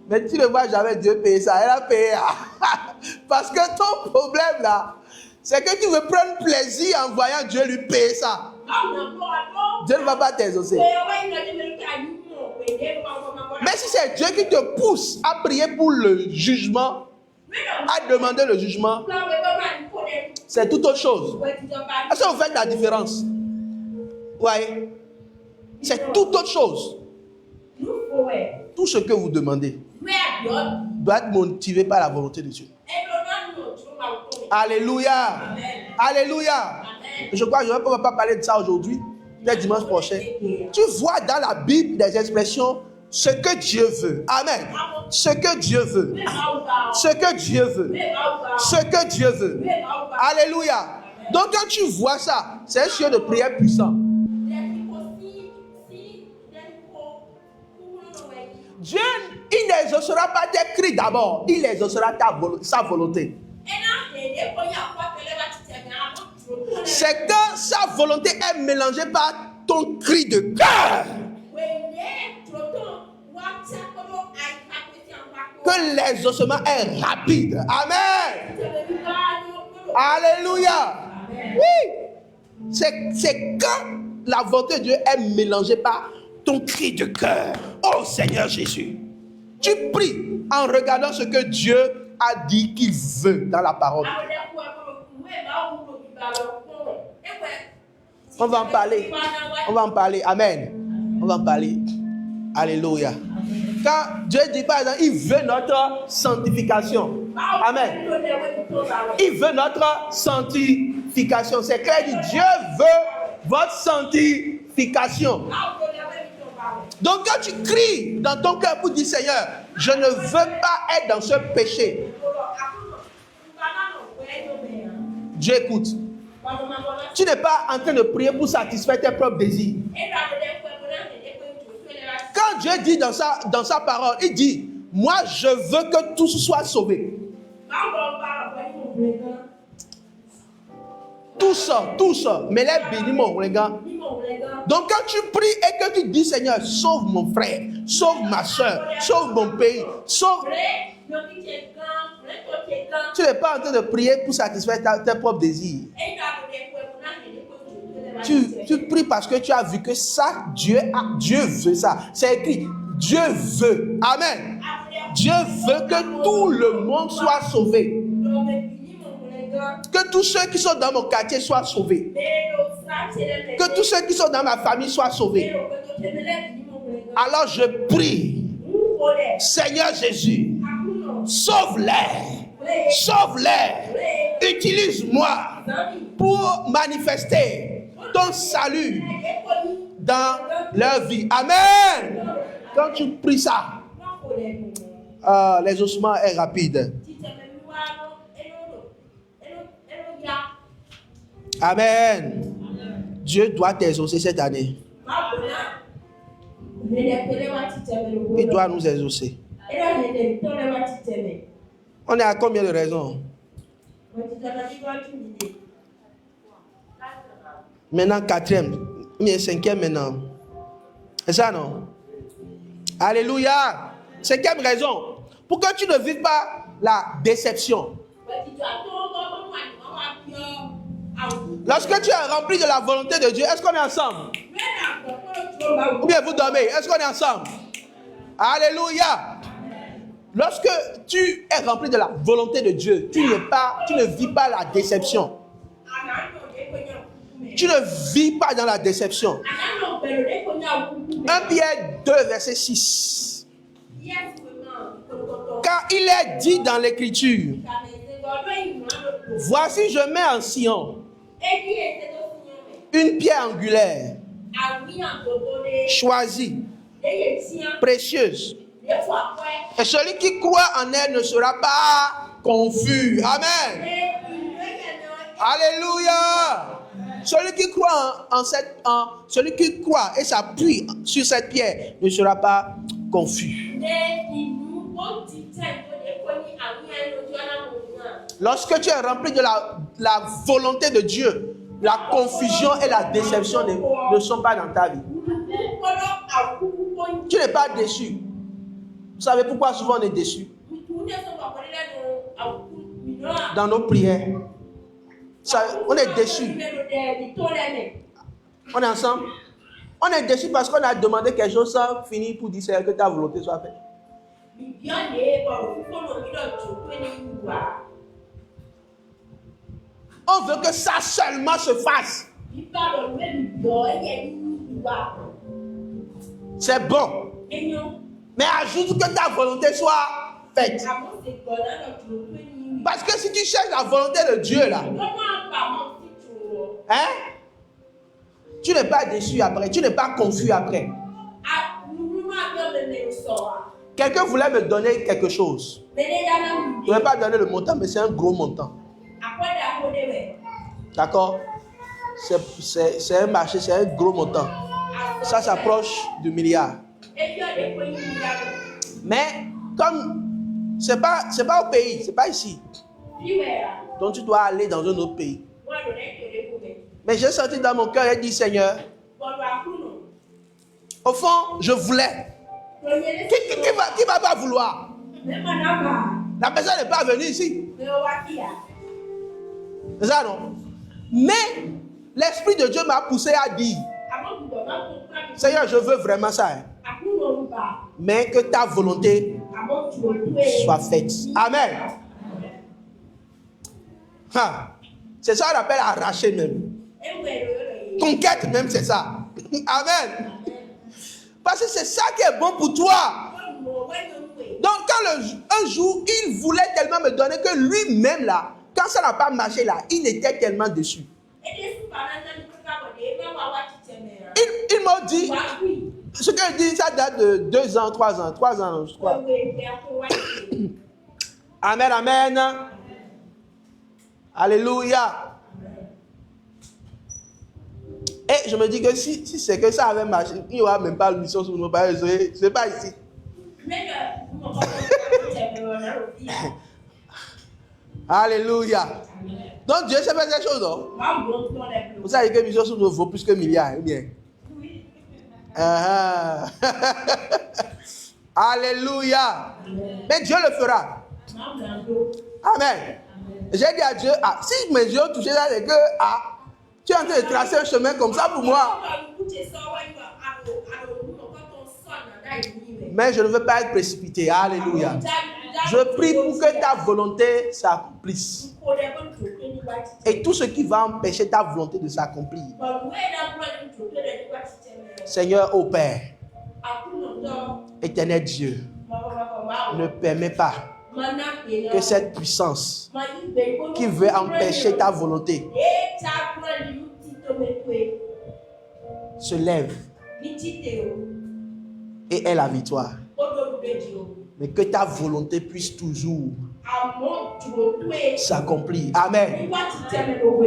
Mais tu ne vois jamais Dieu payer ça, elle a payé. Parce que ton problème là, c'est que tu veux prendre plaisir en voyant Dieu lui payer ça. Dieu ne va pas t'exaucer. Mais si c'est Dieu qui te pousse à prier pour le jugement, à demander le jugement, c'est tout autre chose. Est-ce que vous faites la différence? Oui. C'est tout autre chose. Tout ce que vous demandez doit être motivé par la volonté de Dieu. Alléluia. Alléluia. Je crois que je ne vais pas parler de ça aujourd'hui, le dimanche prochain. Tu vois dans la Bible des expressions ce que Dieu veut. Amen. Ce que Dieu veut. Ce que Dieu veut. Ce que Dieu veut. Alléluia. Donc quand tu vois ça, c'est un sujet de prière puissant. Dieu, il n'exaucera pas tes cris d'abord, il exaucera sa volonté. C'est que sa volonté est mélangée par ton cri de cœur. Que l'exaucement est rapide. Amen. Alléluia. Oui. C'est quand la volonté de Dieu est mélangée par ton cri de cœur. Oh Seigneur Jésus. Tu pries en regardant ce que Dieu a dit qu'il veut dans la parole. On va en parler. On va en parler. Amen. On va en parler. Alléluia. Quand Dieu dit par exemple, il veut notre sanctification. Amen. Il veut notre sanctification. C'est clair, il dit Dieu veut votre sanctification. Donc quand tu cries dans ton cœur pour dire Seigneur, je ne veux pas être dans ce péché. Dieu écoute. Tu n'es pas en train de prier pour satisfaire tes propres désirs. Quand Dieu dit dans sa parole, il dit, moi je veux que tous soient sauvés. tous, mais les bénis mon regard. Donc quand tu pries et que tu dis Seigneur, sauve mon frère, sauve ma soeur, sauve mon pays, sauve... Tu n'es pas en train de prier pour satisfaire tes propres désirs. Tu pries parce que tu as vu que ça, Dieu veut ça. C'est écrit, Dieu veut. Amen. Dieu veut que tout le monde soit sauvé. Que tous ceux qui sont dans mon quartier soient sauvés. Que tous ceux qui sont dans ma famille soient sauvés. Alors je prie, Seigneur Jésus, sauve-les, sauve-les, utilise-moi pour manifester ton salut dans leur vie. Amen. Quand tu pries ça, l'exaucement est rapide. Amen. Dieu doit t'exaucer cette année. Il doit nous exaucer. On est à combien de raisons? Maintenant, 4e, mais 5e maintenant. C'est ça, non? Alléluia. 5e raison. Pour que tu ne vives pas la déception. Lorsque tu es rempli de la volonté de Dieu, est-ce qu'on est ensemble? Ou bien vous dormez? Est-ce qu'on est ensemble? Alléluia. Lorsque tu es rempli de la volonté de Dieu, tu ne vis pas la déception. Tu ne vis pas dans la déception. 1 Pierre 2, verset 6. Car il est dit dans l'Écriture, voici je mets en Sion une pierre angulaire, choisie, précieuse. Et celui qui croit en elle ne sera pas confus. Amen. Alléluia. Celui qui croit celui qui croit et s'appuie sur cette pierre ne sera pas confus. Lorsque tu es rempli de la volonté de Dieu, la confusion et la déception ne sont pas dans ta vie. Tu n'es pas déçu. Vous savez pourquoi souvent on est déçu? Dans nos prières. On est déçu. On est ensemble. On est déçu parce qu'on a demandé quelque chose sans finir pour dire que ta volonté soit faite. On veut que ça seulement se fasse. C'est bon. Mais ajoute que ta volonté soit faite. Parce que si tu cherches la volonté de Dieu là, hein, tu n'es pas déçu après, tu n'es pas confus après. Quelqu'un voulait me donner quelque chose. Je ne vais pas donner le montant, mais c'est un gros montant. D'accord? C'est un marché, c'est un gros montant. Ça s'approche du milliard. Mais comme c'est pas au pays, c'est pas ici. Donc tu dois aller dans un autre pays. Mais j'ai senti dans mon cœur et dit Seigneur, au fond, je voulais. Qui va pas vouloir? La personne n'est pas venue ici. C'est ça, non? Mais l'Esprit de Dieu m'a poussé à dire Seigneur, je veux vraiment ça. Mais que ta volonté soit faite. Amen. C'est ça qu'on appelle arracher même. Conquête même, c'est ça. Amen. Parce que c'est ça qui est bon pour toi. Donc quand un jour, il voulait tellement me donner que lui-même là, quand ça n'a pas marché là, il était tellement déçu. Il m'a dit, ce qu'il dit, ça date de 2 ans, 3 ans, je crois. Amen, amen. Alléluia. Et je me dis que si c'est que ça avait marché, il n'y aura même pas de mission sur nos parents. Ce n'est pas ici. Alléluia. Donc Dieu sait faire ces choses, non? Vous savez que millions sur nous vaut plus que milliards, ou bien? Ah. Alléluia. Mais Dieu le fera. Amen. J'ai dit à Dieu, si mes yeux ont touché ça, c'est que tu es en train de tracer un chemin comme ça pour moi. Mais je ne veux pas être précipité. Alléluia. Je prie pour que ta volonté s'accomplisse. Et tout ce qui va empêcher ta volonté de s'accomplir, Seigneur, ô Père, éternel Dieu, ne permets pas que cette puissance qui veut empêcher ta volonté se lève et ait la victoire. Mais que ta volonté puisse toujours s'accomplir. Amen.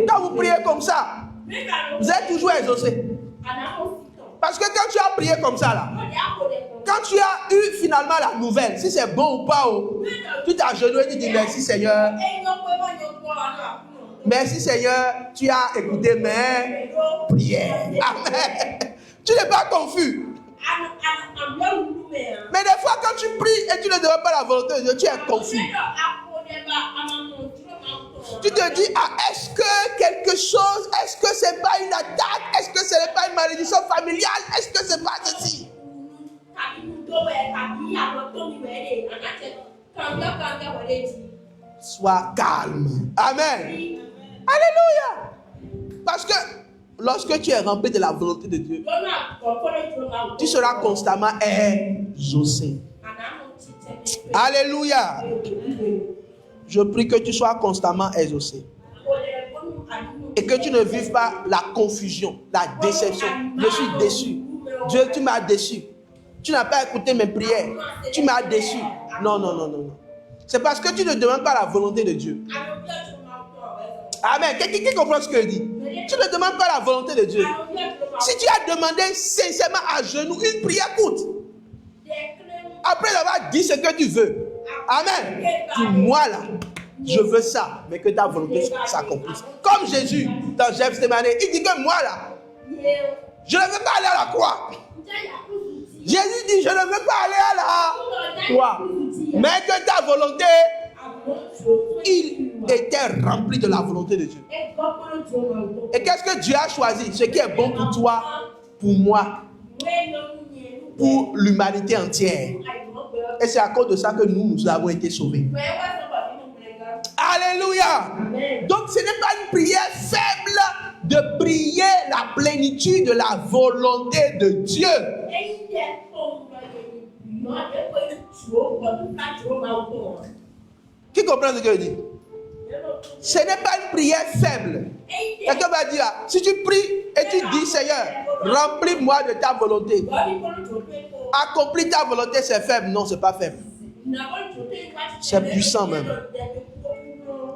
Quand vous priez comme ça, vous êtes toujours exaucé. Parce que quand tu as prié comme ça, là, quand tu as eu finalement la nouvelle, si c'est bon ou pas, tu t'agenouilles et tu dis merci Seigneur. Merci Seigneur, tu as écouté mes prières. Amen. Tu n'es pas confus. Mais des fois, quand tu pries et tu ne demandes pas la volonté de Dieu, tu es confus. Tu te dis, est-ce que quelque chose, est-ce que ce n'est pas une attaque, est-ce que ce n'est pas une malédiction familiale, est-ce que ce n'est pas ceci? Sois calme. Amen. Alléluia. Parce que lorsque tu es rempli de la volonté de Dieu, tu seras constamment exaucé. Alléluia. Je prie que tu sois constamment exaucé. Et que tu ne vives pas la confusion, la déception. Je suis déçu. Dieu, tu m'as déçu. Tu n'as pas écouté mes prières. Tu m'as déçu. Non, non, non, non, non. C'est parce que tu ne demandes pas la volonté de Dieu. Amen. Qui comprend ce que je dis? Tu ne demandes pas la volonté de Dieu. Si tu as demandé sincèrement à genoux une prière courte, après avoir dit ce que tu veux, amen. Pour moi là, je veux ça, mais que ta volonté s'accomplisse. Comme Jésus dans Gethsémani, il dit que moi là, je ne veux pas aller à la croix. Jésus dit, je ne veux pas aller à la croix, mais que ta volonté. Il était rempli de la volonté de Dieu. Et qu'est-ce que Dieu a choisi? Ce qui est bon pour toi, pour moi, pour l'humanité entière. Et c'est à cause de ça que nous avons été sauvés. Alléluia. Donc ce n'est pas une prière faible de prier la plénitude de la volonté de Dieu. Qui comprend ce que je dis? Ce n'est pas une prière faible. Quelqu'un va dire, si tu pries et tu dis, Seigneur, remplis-moi de ta volonté. Accomplis ta volonté, c'est faible. Non, ce n'est pas faible. C'est puissant même.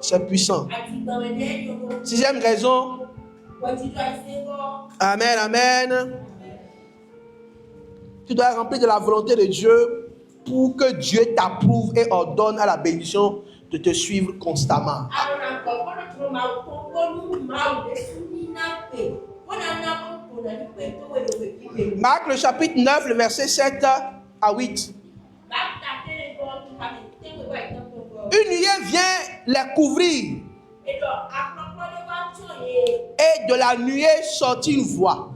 C'est puissant. Sixième raison. Amen, amen. Tu dois remplir de la volonté de Dieu pour que Dieu t'approuve et ordonne à la bénédiction de te suivre constamment. Marc le chapitre 9, le verset 7 à 8. Une nuée vient les couvrir. Et de la nuée sortit une voix.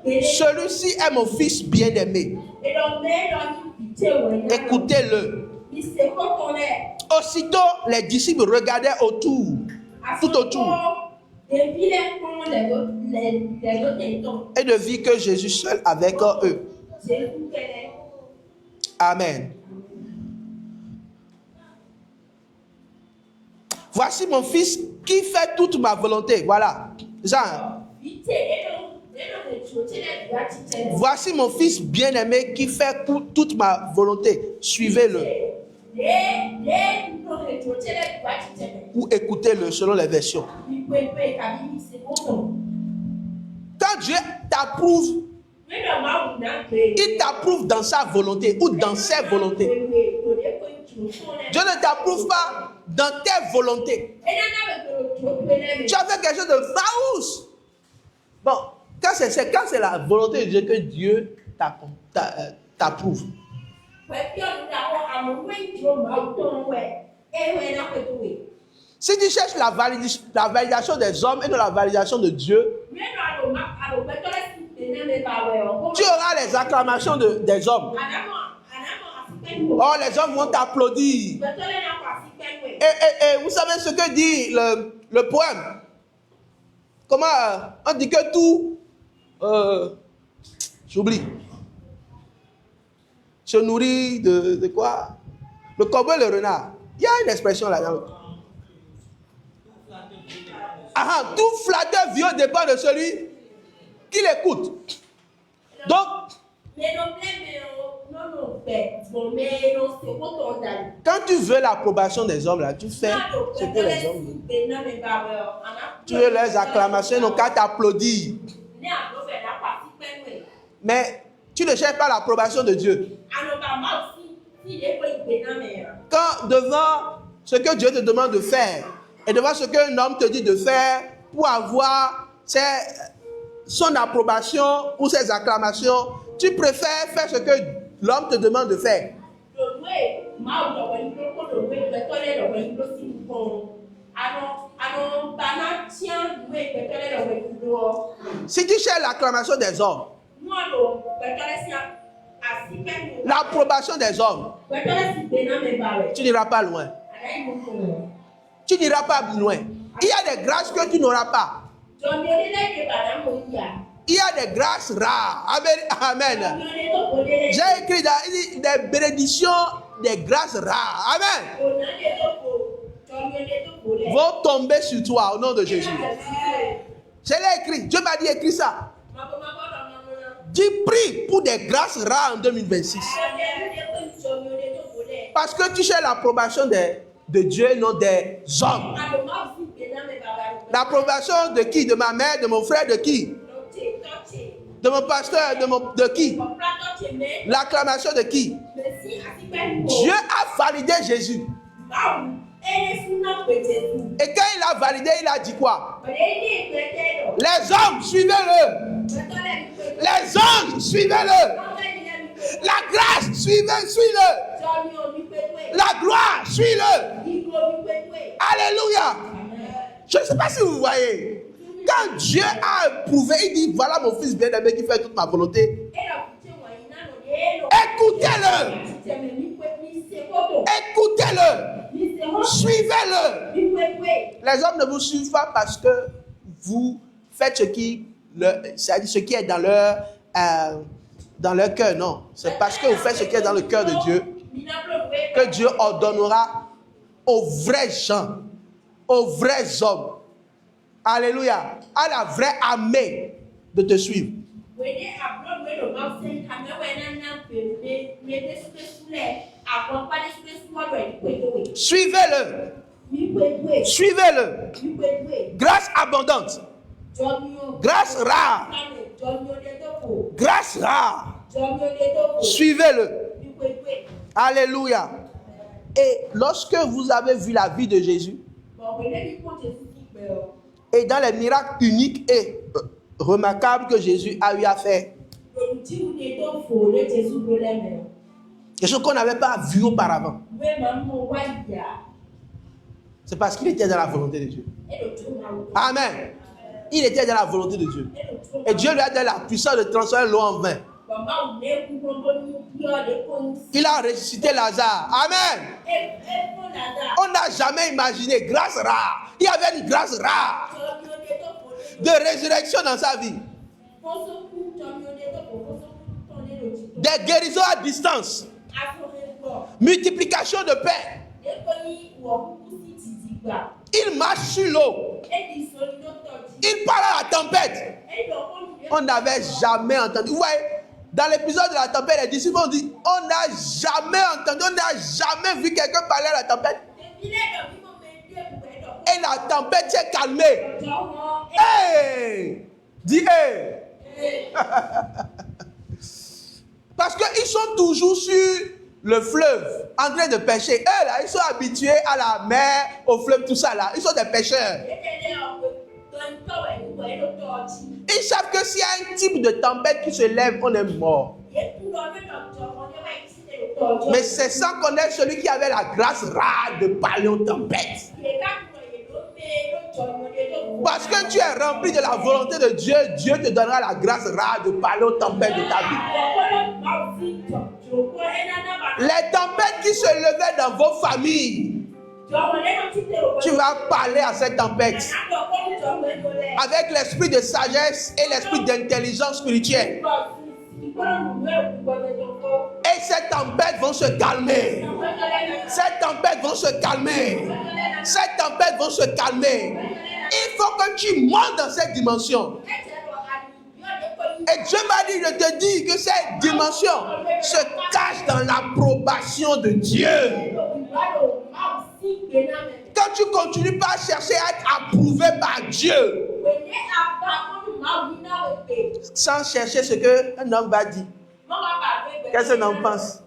Celui-ci est mon fils bien-aimé. Écoutez-le. Aussitôt, les disciples regardaient autour, tout autour, et de vit que Jésus seul avec eux. Amen. Voici mon fils qui fait toute ma volonté. Voilà. Ça. Voici mon fils bien-aimé qui fait toute ma volonté. Suivez-le. Ou écoutez-le selon les versions. Quand Dieu t'approuve, il t'approuve dans sa volonté ou dans ses volontés. Dieu ne t'approuve pas dans tes volontés. Tu as fait quelque chose de farouche. Bon, quand c'est la volonté de Dieu que Dieu t'approuve. Si tu cherches la validation des hommes et non la validation de Dieu, tu auras les acclamations des hommes. Oh, les hommes vont t'applaudir. Et vous savez ce que dit le poème? Comment on dit que tout... j'oublie. Se nourrit de quoi? Le corbeau et le renard. Il y a une expression là-dedans. Tout flatteur vieux dépend de celui qui l'écoute. Donc, quand tu veux l'approbation des hommes, là, tu fais ce que les hommes veulent. Tu veux leurs acclamations, donc qu'à t'applaudir. Mais tu ne cherches pas l'approbation de Dieu. Quand devant ce que Dieu te demande de faire et devant ce qu'un homme te dit de faire pour avoir son approbation ou ses acclamations, tu préfères faire ce que l'homme te demande de faire. Si tu cherches l'acclamation des hommes, l'approbation des hommes, tu n'iras pas loin. Tu n'iras pas loin. Il y a des grâces que tu n'auras pas. Il y a des grâces rares. Amen. J'ai écrit des bénédictions, des grâces rares. Amen. Vont tomber sur toi au nom de Jésus. Je l'ai écrit. Dieu m'a dit écris ça. Dis prie pour des grâces rares en 2026. Parce que tu cherches l'approbation de Dieu, non des hommes. L'approbation de qui? De ma mère, de mon frère, de qui? De mon pasteur, de qui? L'acclamation de qui? Dieu a validé Jésus. Et quand il a validé, il a dit quoi? Les hommes, suivez-le. Les anges, suivez-le. La grâce, suivez-le. La gloire, suivez-le. Alléluia. Je ne sais pas si vous voyez. Quand Dieu a approuvé, il dit, voilà mon fils bien-aimé qui fait toute ma volonté. Écoutez-le. Écoutez-le. Suivez-le. Les hommes ne vous suivent pas parce que vous faites ce qui est dans leur cœur, non. C'est parce que vous faites ce qui est dans le cœur de Dieu que Dieu ordonnera aux vrais gens, aux vrais hommes, alléluia, à la vraie armée de te suivre. Suivez-le. Suivez-le. Grâce abondante. Grâce rare. Grâce rare. Suivez-le. Alléluia. Et lorsque vous avez vu la vie de Jésus, et dans les miracles uniques et remarquables que Jésus a eu à faire, quelque chose qu'on n'avait pas vu auparavant, c'est parce qu'il était dans la volonté de Dieu. Amen. Il était dans la volonté de Dieu. Et Dieu lui a donné la puissance de transformer l'eau en vin. Il a ressuscité Lazare. Amen. On n'a jamais imaginé, grâce rare. Il y avait une grâce rare de résurrection dans sa vie. Des guérisons à distance. Multiplication de pain. Il marche sur l'eau. Il parle à la tempête. On n'avait jamais entendu. Vous voyez, dans l'épisode de la tempête, les disciples ont dit, on n'a jamais entendu, on n'a jamais vu quelqu'un parler à la tempête. Et la tempête s'est calmée. Hey! Dis hey! Parce qu'ils sont toujours sur le fleuve, en train de pêcher. Eux, là, ils sont habitués à la mer, au fleuve, tout ça, là. Ils sont des pêcheurs. Ils savent que s'il y a un type de tempête qui se lève, on est mort. Mais c'est sans connaître celui qui avait la grâce rare de parler aux tempêtes. Parce que tu es rempli de la volonté de Dieu, Dieu te donnera la grâce rare de parler aux tempêtes de ta vie. Les tempêtes qui se levaient dans vos familles, tu vas parler à cette tempête avec l'esprit de sagesse et l'esprit d'intelligence spirituelle. Et ces tempêtes vont se calmer. Ces tempêtes vont se calmer. Ces tempêtes vont se calmer. Il faut que tu montes dans cette dimension. Et Dieu m'a dit de te dire que cette dimension se cache dans l'approbation de Dieu. Quand tu continues pas à chercher à être approuvé par Dieu, sans chercher ce qu'un homme va dire, qu'est-ce qu'un homme pense?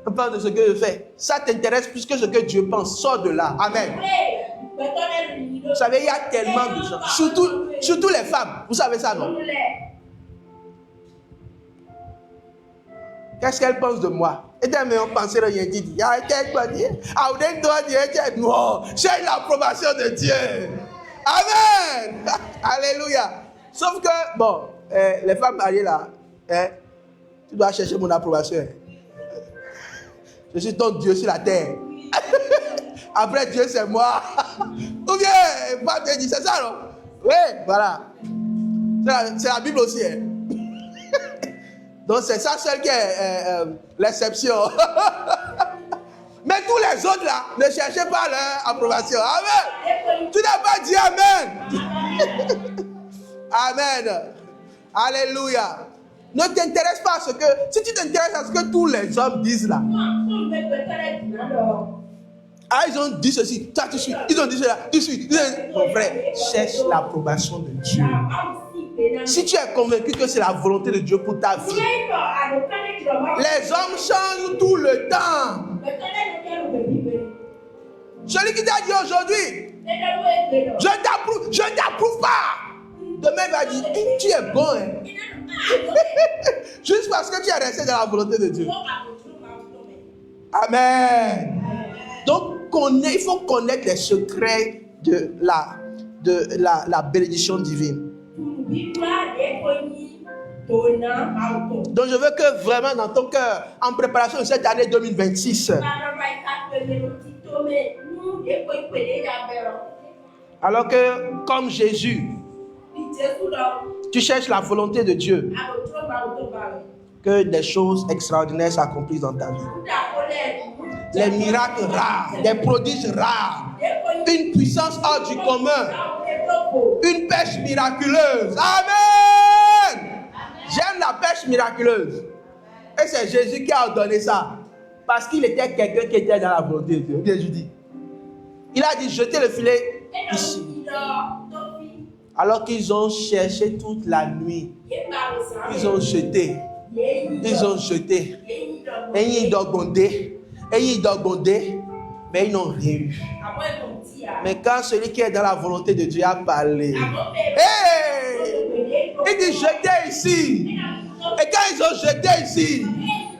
On parle de ce que je fais. Ça t'intéresse plus que ce que Dieu pense. Sors de là. Amen. Vous savez, il y a tellement de gens, surtout les femmes. Vous savez ça, non? Qu'est-ce qu'elle pense de moi? Et elle me pensé rien dit. Non, j'ai l'approbation de Dieu. Amen. Alléluia. Sauf que, bon, les femmes mariées là, tu dois chercher mon approbation. Je suis ton Dieu sur la terre. Après Dieu, c'est moi. Ou bien, pas te dire, c'est ça, non? Oui, voilà. C'est la Bible aussi. Hein? Donc, c'est ça seul qui est l'exception. Mais tous les autres là, ne cherchez pas leur approbation. Amen. Tu n'as pas dit Amen. Amen. Alléluia. Ne t'intéresse pas à ce que... Si tu t'intéresses à ce que tous les hommes disent là. Ah, ils ont dit ceci, ça tout de suite. Ils ont dit cela, tout de suite. Mon frère, cherche l'approbation de Dieu. Si tu es convaincu que c'est la volonté de Dieu pour ta vie, les hommes changent tout le temps. Celui qui t'a dit aujourd'hui, je t'approuve pas. Demain, il va dire, tu es bon. Hein? Juste parce que tu es resté dans la volonté de Dieu. Amen. Donc, il faut connaître les secrets de la bénédiction divine. Donc, je veux que vraiment dans ton cœur, en préparation de cette année 2026, alors que, comme Jésus, tu cherches la volonté de Dieu, que des choses extraordinaires s'accomplissent dans ta vie. Les miracles rares, des prodiges rares, une puissance hors du commun, une pêche miraculeuse. Amen. J'aime la pêche miraculeuse. Et c'est Jésus qui a ordonné ça. Parce qu'il était quelqu'un qui était dans la volonté de Dieu. Bien, je dis. Il a dit, jetez le filet ici. Alors qu'ils ont cherché toute la nuit. Ils ont jeté. Ils ont jeté. Et ils dogondé. Mais ils n'ont rien eu. Mais quand celui qui est dans la volonté de Dieu a parlé, hey, il dit jetez ici. Et quand ils ont jeté ici,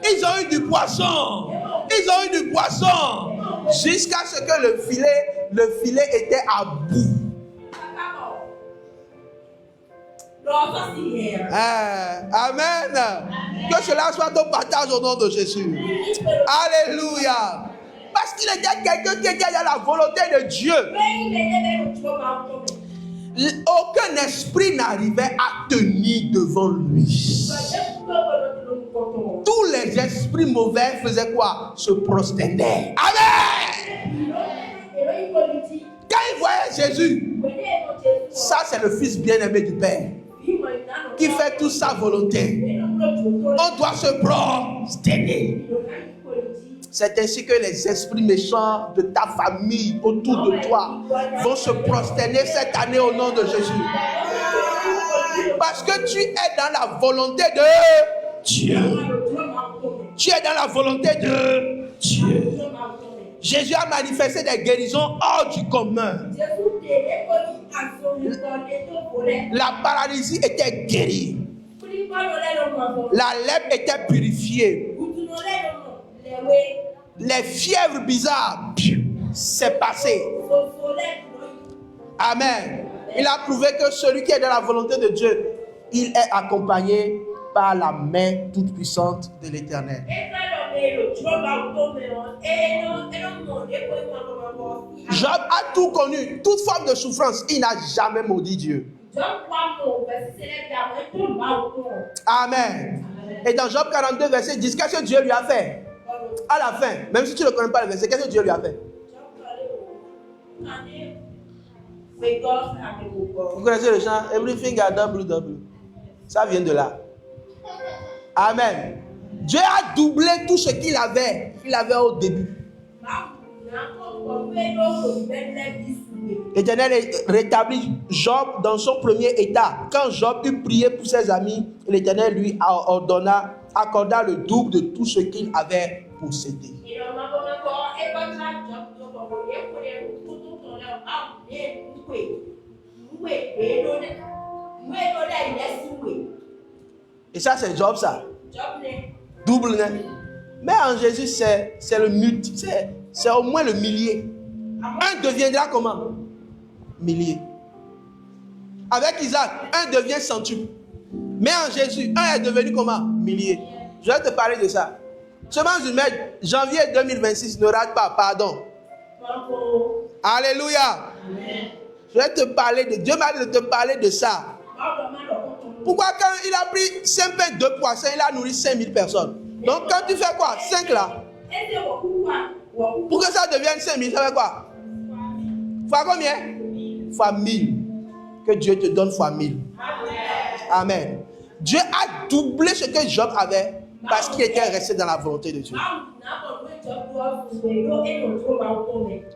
ils ont eu du poisson. Ils ont eu du poisson. Jusqu'à ce que le filet était à bout. Amen. Que cela soit ton partage au nom de Jésus. Alléluia. Parce qu'il était quelqu'un qui était dans la volonté de Dieu. Aucun esprit n'arrivait à tenir devant lui. Tous les esprits mauvais faisaient quoi? Se prosternaient. Amen. Quand ils voyaient Jésus, ça c'est le Fils bien-aimé du Père, qui fait toute sa volonté. On doit se prosterner. C'est ainsi que les esprits méchants de ta famille autour de toi vont se prosterner cette année au nom de Jésus. Parce que tu es dans la volonté de Dieu. Tu es dans la volonté de Dieu. Jésus a manifesté des guérisons hors du commun. La paralysie était guérie. La lèpre était purifiée. Les fièvres bizarres, c'est passé. Amen. Il a prouvé que celui qui est dans la volonté de Dieu, il est accompagné par la main toute puissante de l'Éternel. Job a tout connu, toute forme de souffrance. Il n'a jamais maudit Dieu. Amen. Et dans Job 42, verset 10, qu'est-ce que Dieu lui a fait? À la fin, même si tu ne connais pas le verset, qu'est-ce que Dieu lui a fait? Vous connaissez le chant? Everything a double. Ça vient de là. Amen. Dieu a doublé tout ce qu'il avait au début. L'Éternel rétablit Job dans son premier état. Quand Job eut prié pour ses amis, l'Éternel lui accorda le double de tout ce qu'il avait possédé. Et ça, c'est Job, ça. Double, né? Mais en Jésus, c'est le multi, c'est au moins le millier. Un deviendra comment? Millier. Avec Isaac, un devient centuple. Mais en Jésus, un est devenu comment? Millier. Je vais te parler de ça. Semaine du maître, janvier 2026, ne rate pas, pardon. Alléluia. Amen. Je vais te parler de Dieu, m'a dit de te parler de ça. Pourquoi quand il a pris 5 pains, 2 poissons, il a nourri 5000 personnes. Donc quand tu fais quoi? 5 là. Pour que ça devienne 5000, ça fait quoi? Fois combien? Fois 1000. Que Dieu te donne fois 1000. Amen. Dieu a doublé ce que Job avait parce qu'il était resté dans la volonté de Dieu.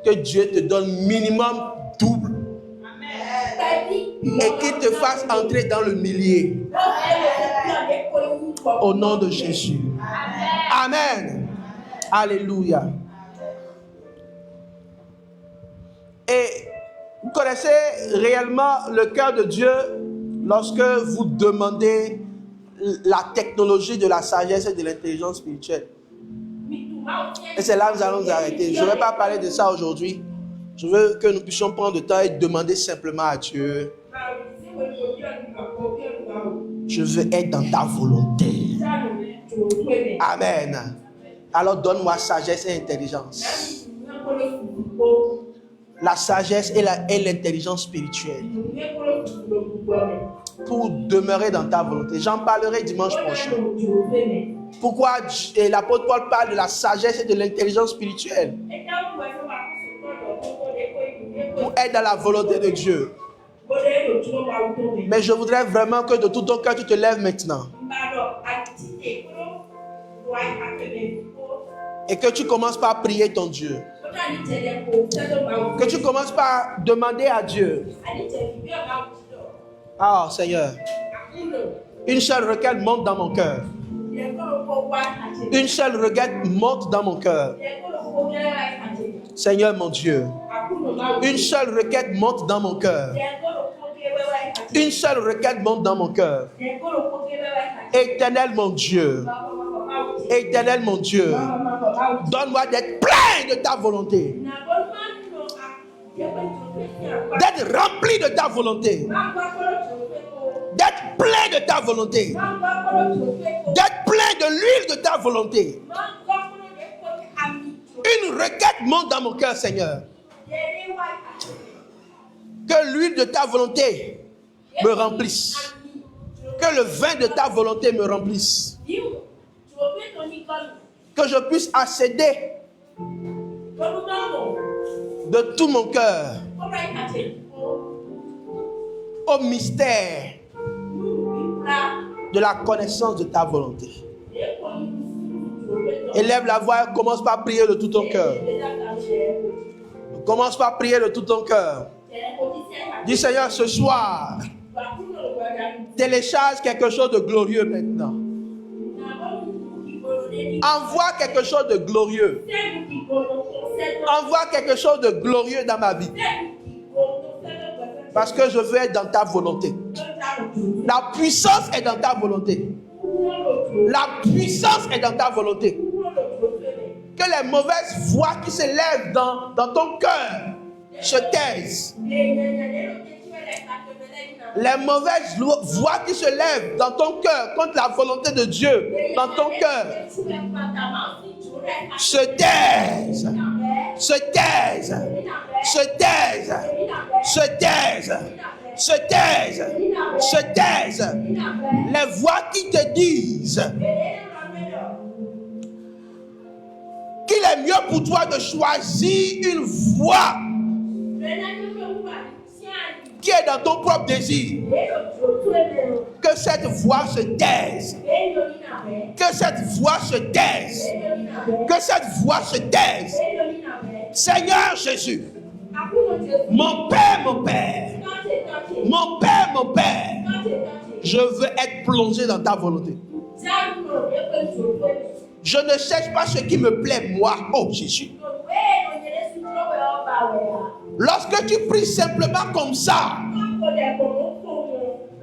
Que Dieu te donne minimum double. Et qu'il te fasse entrer dans le millier. Au nom de Jésus. Amen. Alléluia. Et vous connaissez réellement le cœur de Dieu lorsque vous demandez la technologie de la sagesse et de l'intelligence spirituelle. Et c'est là que nous allons nous arrêter. Je ne vais pas parler de ça aujourd'hui. Je veux que nous puissions prendre le temps et demander simplement à Dieu. Je veux être dans ta volonté. Amen. Alors donne-moi sagesse et intelligence. La sagesse et l'intelligence spirituelle. Pour demeurer dans ta volonté. J'en parlerai dimanche prochain. Pourquoi l'apôtre Paul parle de la sagesse et de l'intelligence spirituelle? Pour être dans la volonté de Dieu. Mais je voudrais vraiment que de tout ton cœur tu te lèves maintenant. Et que tu commences par prier ton Dieu. Que tu commences par demander à Dieu. Ah Seigneur, une seule requête monte dans mon cœur. Une seule requête monte dans mon cœur. Seigneur mon Dieu, une seule requête monte dans mon cœur. Une seule requête monte dans mon cœur. Éternel mon Dieu, Éternel mon Dieu, donne-moi d'être plein de ta volonté. D'être rempli de ta volonté. D'être plein de ta volonté. D'être plein de l'huile de ta volonté. Une requête monte dans mon cœur, Seigneur. Que l'huile de ta volonté me remplisse. Que le vin de ta volonté me remplisse. Que je puisse accéder de tout mon cœur au mystère de la connaissance de ta volonté. Élève la voix et commence par prier de tout ton cœur. Commence par prier de tout ton cœur. Dis Seigneur, ce soir, télécharge quelque chose de glorieux maintenant. Envoie quelque chose de glorieux. Envoie quelque chose de glorieux dans ma vie. Parce que je veux être dans ta volonté. La puissance est dans ta volonté. La puissance est dans ta volonté. Que les mauvaises voix qui se lèvent dans ton cœur se taisent. Les mauvaises voix qui se lèvent dans ton cœur contre la volonté de Dieu, dans ton cœur, se taisent. Se taisent. Se taisent. Se taisent. Se taisent. Se taisent. Les voix qui te disent qu'il est mieux pour toi de choisir une voie qui est dans ton propre désir. Que cette voix se taise. Que cette voix se taise. Que cette voix se taise. Seigneur Jésus, mon Père, mon Père, mon Père, mon Père, je veux être plongé dans ta volonté. Je ne cherche pas ce qui me plaît, moi, oh Jésus. Lorsque tu pries simplement comme ça,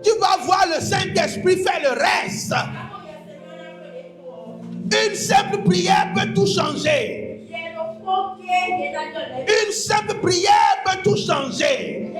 tu vas voir le Saint-Esprit faire le reste. Une simple prière peut tout changer. Une simple prière peut tout changer.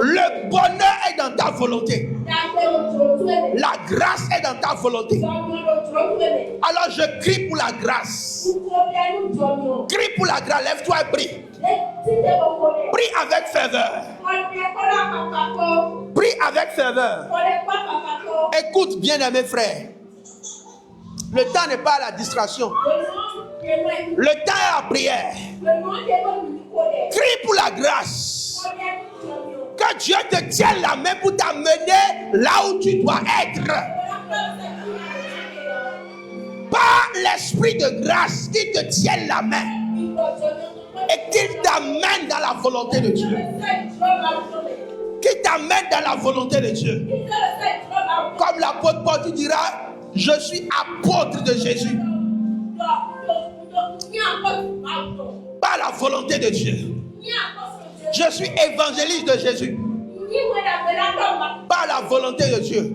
Le bonheur est dans ta volonté. La grâce est dans ta volonté. Alors je crie pour la grâce. Crie pour la grâce. Lève-toi et prie. Prie avec ferveur. Prie avec ferveur. Écoute bien, mes frères. Le temps n'est pas à la distraction. Le temps est à la prière. Crie pour la grâce. Que Dieu te tienne la main pour t'amener là où tu dois être. Pas l'esprit de grâce qui te tienne la main. Et qu'il t'amène dans la volonté de Dieu. Qu'il t'amène dans la volonté de Dieu. Comme l'apôtre Paul, tu diras, je suis apôtre de Jésus. Par la volonté de Dieu. Je suis évangéliste de Jésus. Par la volonté de Dieu.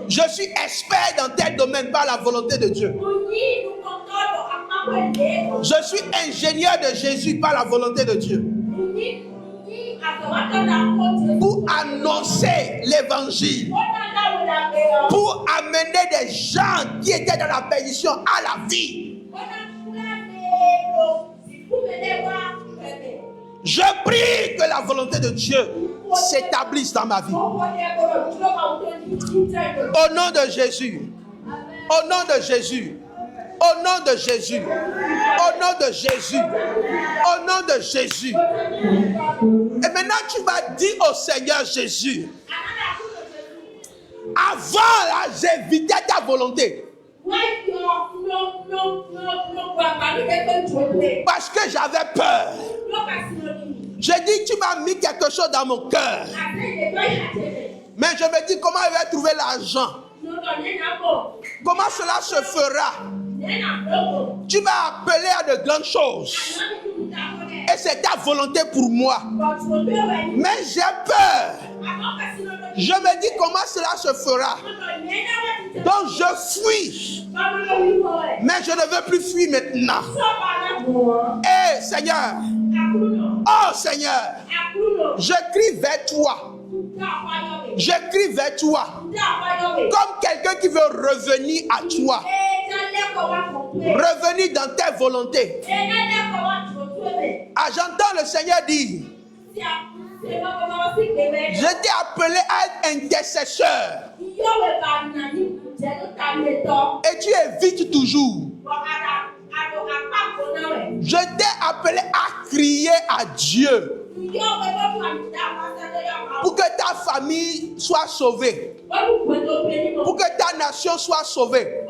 Je suis expert dans tel domaine par la volonté de Dieu. Je suis ingénieur de Jésus par la volonté de Dieu. Pour annoncer l'évangile. Pour amener des gens qui étaient dans la perdition à la vie. Je prie que la volonté de Dieu s'établisse dans ma vie. Au nom de Jésus. Au nom de Jésus. Au nom de Jésus. Au nom de Jésus. Au nom de Jésus. Et maintenant tu vas dire au Seigneur Jésus. Avant là, j'évitais ta volonté. Parce que j'avais peur. Je dis, tu m'as mis quelque chose dans mon cœur. Mais je me dis, comment je vais trouver l'argent? Comment cela se fera? Tu m'as appelé à de grandes choses. Et c'est ta volonté pour moi. Mais j'ai peur. Je me dis, comment cela se fera? Donc je fuis. Mais je ne veux plus fuir maintenant. Eh Seigneur. Oh Seigneur. Je crie vers toi. Je crie vers toi. Comme quelqu'un qui veut revenir à toi. Revenir dans tes volontés. Ah, j'entends le Seigneur dire. Je t'ai appelé à être intercesseur. Et tu évites toujours. Je t'ai appelé à crier à Dieu. Pour que ta famille soit sauvée. Pour que ta nation soit sauvée.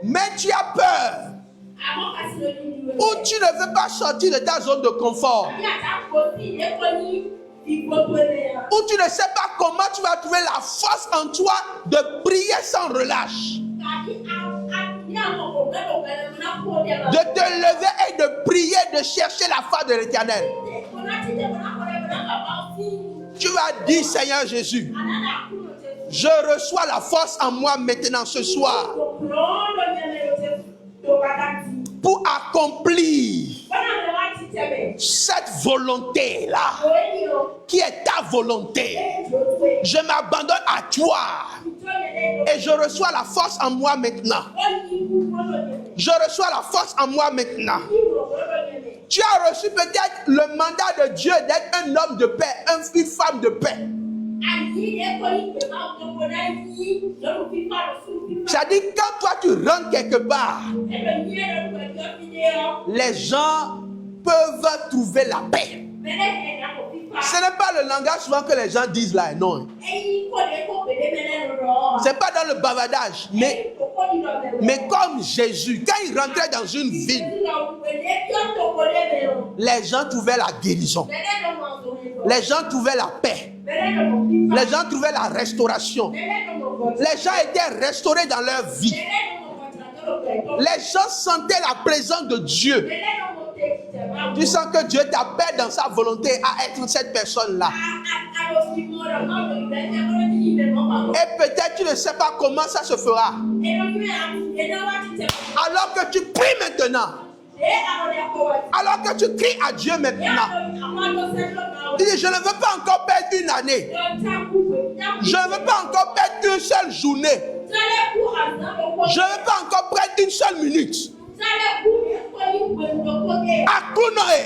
Mais tu as peur. Ou tu ne veux pas sortir de ta zone de confort. Ou tu ne sais pas comment tu vas trouver la force en toi de prier sans relâche. De te lever et de prier, de chercher la face de l'Éternel. Tu vas dire, Seigneur Jésus, je reçois la force en moi maintenant ce soir pour accomplir cette volonté-là qui est ta volonté. Je m'abandonne à toi et je reçois la force en moi maintenant. Je reçois la force en moi maintenant. Tu as reçu peut-être le mandat de Dieu d'être un homme de paix, une femme de paix. C'est-à-dire quand toi tu rentres quelque part, les gens peuvent trouver la paix. Ce n'est pas le langage souvent que les gens disent là, non. C'est pas dans le bavardage, mais comme Jésus, quand il rentrait dans une ville, les gens trouvaient la guérison. Les gens trouvaient la paix. Les gens trouvaient la restauration. Les gens étaient restaurés dans leur vie. Les gens sentaient la présence de Dieu. Tu sens que Dieu t'appelle dans sa volonté à être cette personne-là. Et peut-être tu ne sais pas comment ça se fera. Alors que tu pries maintenant. Alors que tu cries à Dieu maintenant. Tu dis, je ne veux pas encore perdre une année. Je ne veux pas encore perdre une seule journée. Je ne veux pas encore perdre une seule minute. Akunoe.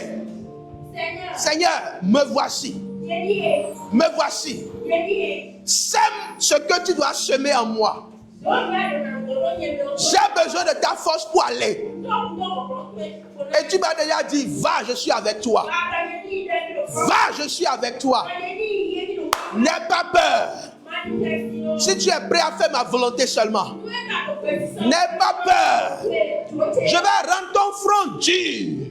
Seigneur, me voici. Me voici. Sème ce que tu dois semer en moi. J'ai besoin de ta force pour aller. Et tu m'as déjà dit, va, je suis avec toi. Va, je suis avec toi. N'aie pas peur. Si tu es prêt à faire ma volonté seulement, N'aie pas peur. Je vais rendre ton front dur.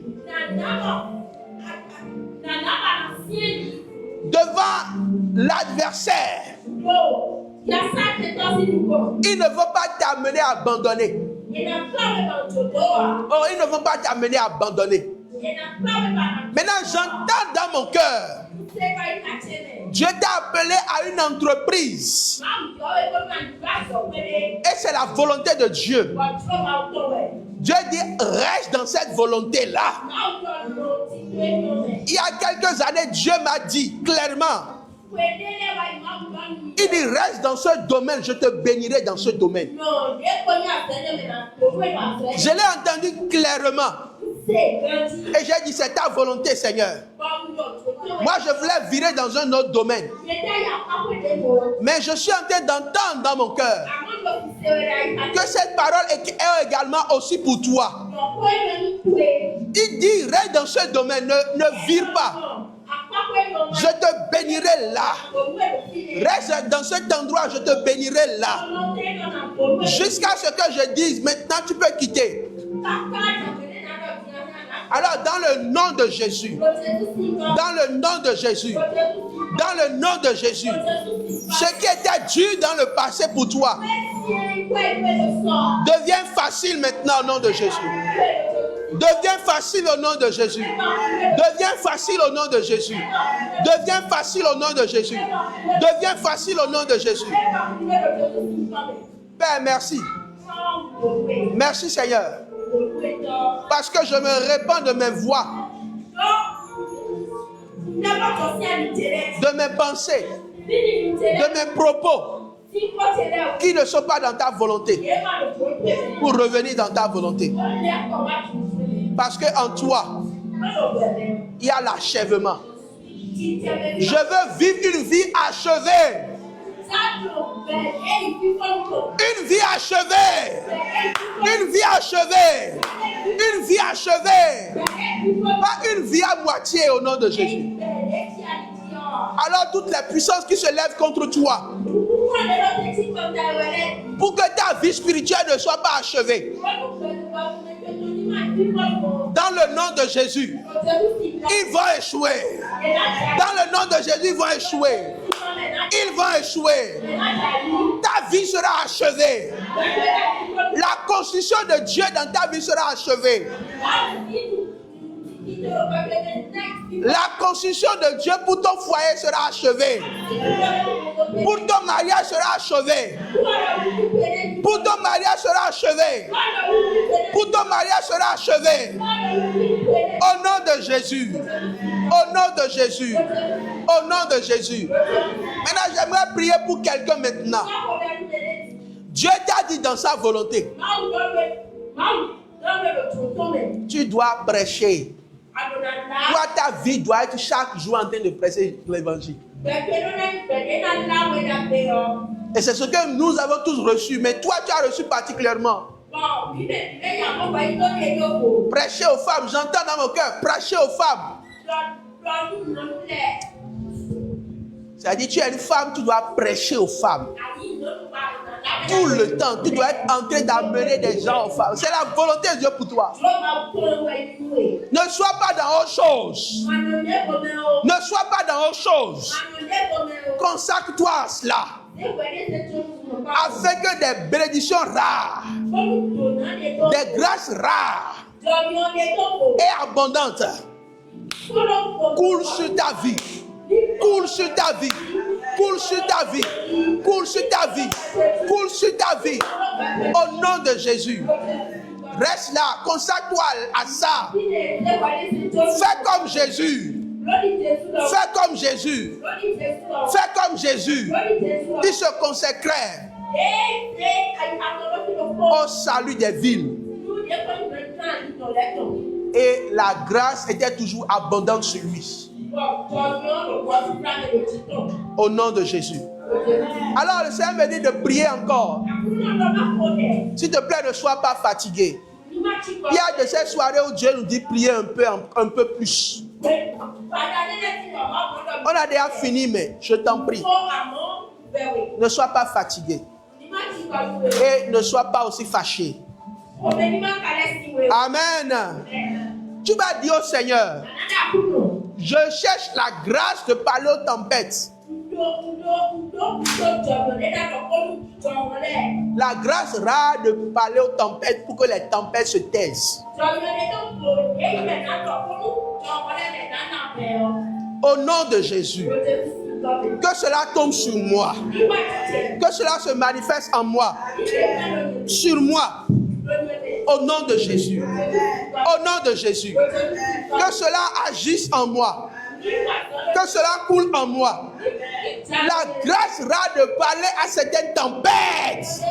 Devant l'adversaire. Ils ne vont pas t'amener à abandonner. Oh, ils ne vont pas t'amener à abandonner. Maintenant, j'entends dans mon cœur. Dieu t'a appelé à une entreprise. Et c'est la volonté de Dieu. Dieu dit, reste dans cette volonté-là. Il y a quelques années, Dieu m'a dit clairement. Il dit, reste dans ce domaine, je te bénirai dans ce domaine. Je l'ai entendu clairement. Et j'ai dit, c'est ta volonté, Seigneur. Moi, je voulais virer dans un autre domaine. Mais je suis en train d'entendre dans mon cœur que cette parole est également aussi pour toi. Il dit, reste dans ce domaine, ne vire pas. Je te bénirai là. Reste dans cet endroit, je te bénirai là. Jusqu'à ce que je dise, maintenant tu peux quitter. Alors dans le nom de Jésus, dans le nom de Jésus, dans le nom de Jésus, ce qui était dur dans le passé pour toi devient facile maintenant au nom de Jésus. Devient facile au nom de Jésus. Devient facile au nom de Jésus. Devient facile au nom de Jésus. Devient facile au nom de Jésus. Père, merci. Merci Seigneur. Parce que je me répands de mes voix, de mes pensées, de mes propos qui ne sont pas dans ta volonté pour revenir dans ta volonté. Parce qu'en toi, il y a l'achèvement. Je veux vivre une vie achevée. Une vie achevée. Une vie achevée. Une vie achevée. Pas une vie à moitié au nom de Jésus. Alors toutes les puissances qui se lèvent contre toi, pour que ta vie spirituelle ne soit pas achevée, dans le nom de Jésus, ils vont échouer. Dans le nom de Jésus, ils vont échouer. Ils vont échouer. Ta vie sera achevée. La construction de Dieu dans ta vie sera achevée. La construction de Dieu pour ton foyer sera achevée. Pour ton mariage sera achevé. Pour ton mariage sera achevé. Pour ton mariage sera achevé. Au nom de Jésus. Au nom de Jésus. Au nom de Jésus. Maintenant, j'aimerais prier pour quelqu'un maintenant. Dieu t'a dit dans sa volonté, tu dois prêcher. Toi, ta vie doit être chaque jour en train de prêcher l'évangile. Et c'est ce que nous avons tous reçu. Mais toi, tu as reçu particulièrement. Prêcher aux femmes. J'entends dans mon cœur. Prêcher aux femmes. C'est-à-dire, tu es une femme, tu dois prêcher aux femmes. Tout le temps, tu dois être en train d'amener des gens aux femmes. C'est la volonté de Dieu pour toi. Ne sois pas dans autre chose. Ne sois pas dans autre chose. Consacre-toi à cela. Afin que des bénédictions rares, des grâces rares et abondantes coulent sur ta vie. Coule sur ta vie, coule sur ta vie, coule sur ta vie, coule sur ta vie. Au nom de Jésus. Reste là, consacre-toi à ça. Fais comme Jésus. Fais comme Jésus. Fais comme Jésus. Il se consacrait au salut des villes. Et la grâce était toujours abondante sur lui. Au nom de Jésus. Alors le Seigneur me dit de prier encore. S'il te plaît, ne sois pas fatigué. Il y a de ces soirées où Dieu nous dit prier un peu plus. On a déjà fini, mais je t'en prie. Ne sois pas fatigué. Et ne sois pas aussi fâché. Amen. Tu vas dire au Seigneur, je cherche la grâce de parler aux tempêtes. La grâce rare de parler aux tempêtes pour que les tempêtes se taisent. Au nom de Jésus, que cela tombe sur moi. Que cela se manifeste en moi. Sur moi. Au nom de Jésus. Au nom de Jésus. Que cela agisse en moi. Que cela coule en moi. La grâce rare de parler à certaines tempêtes.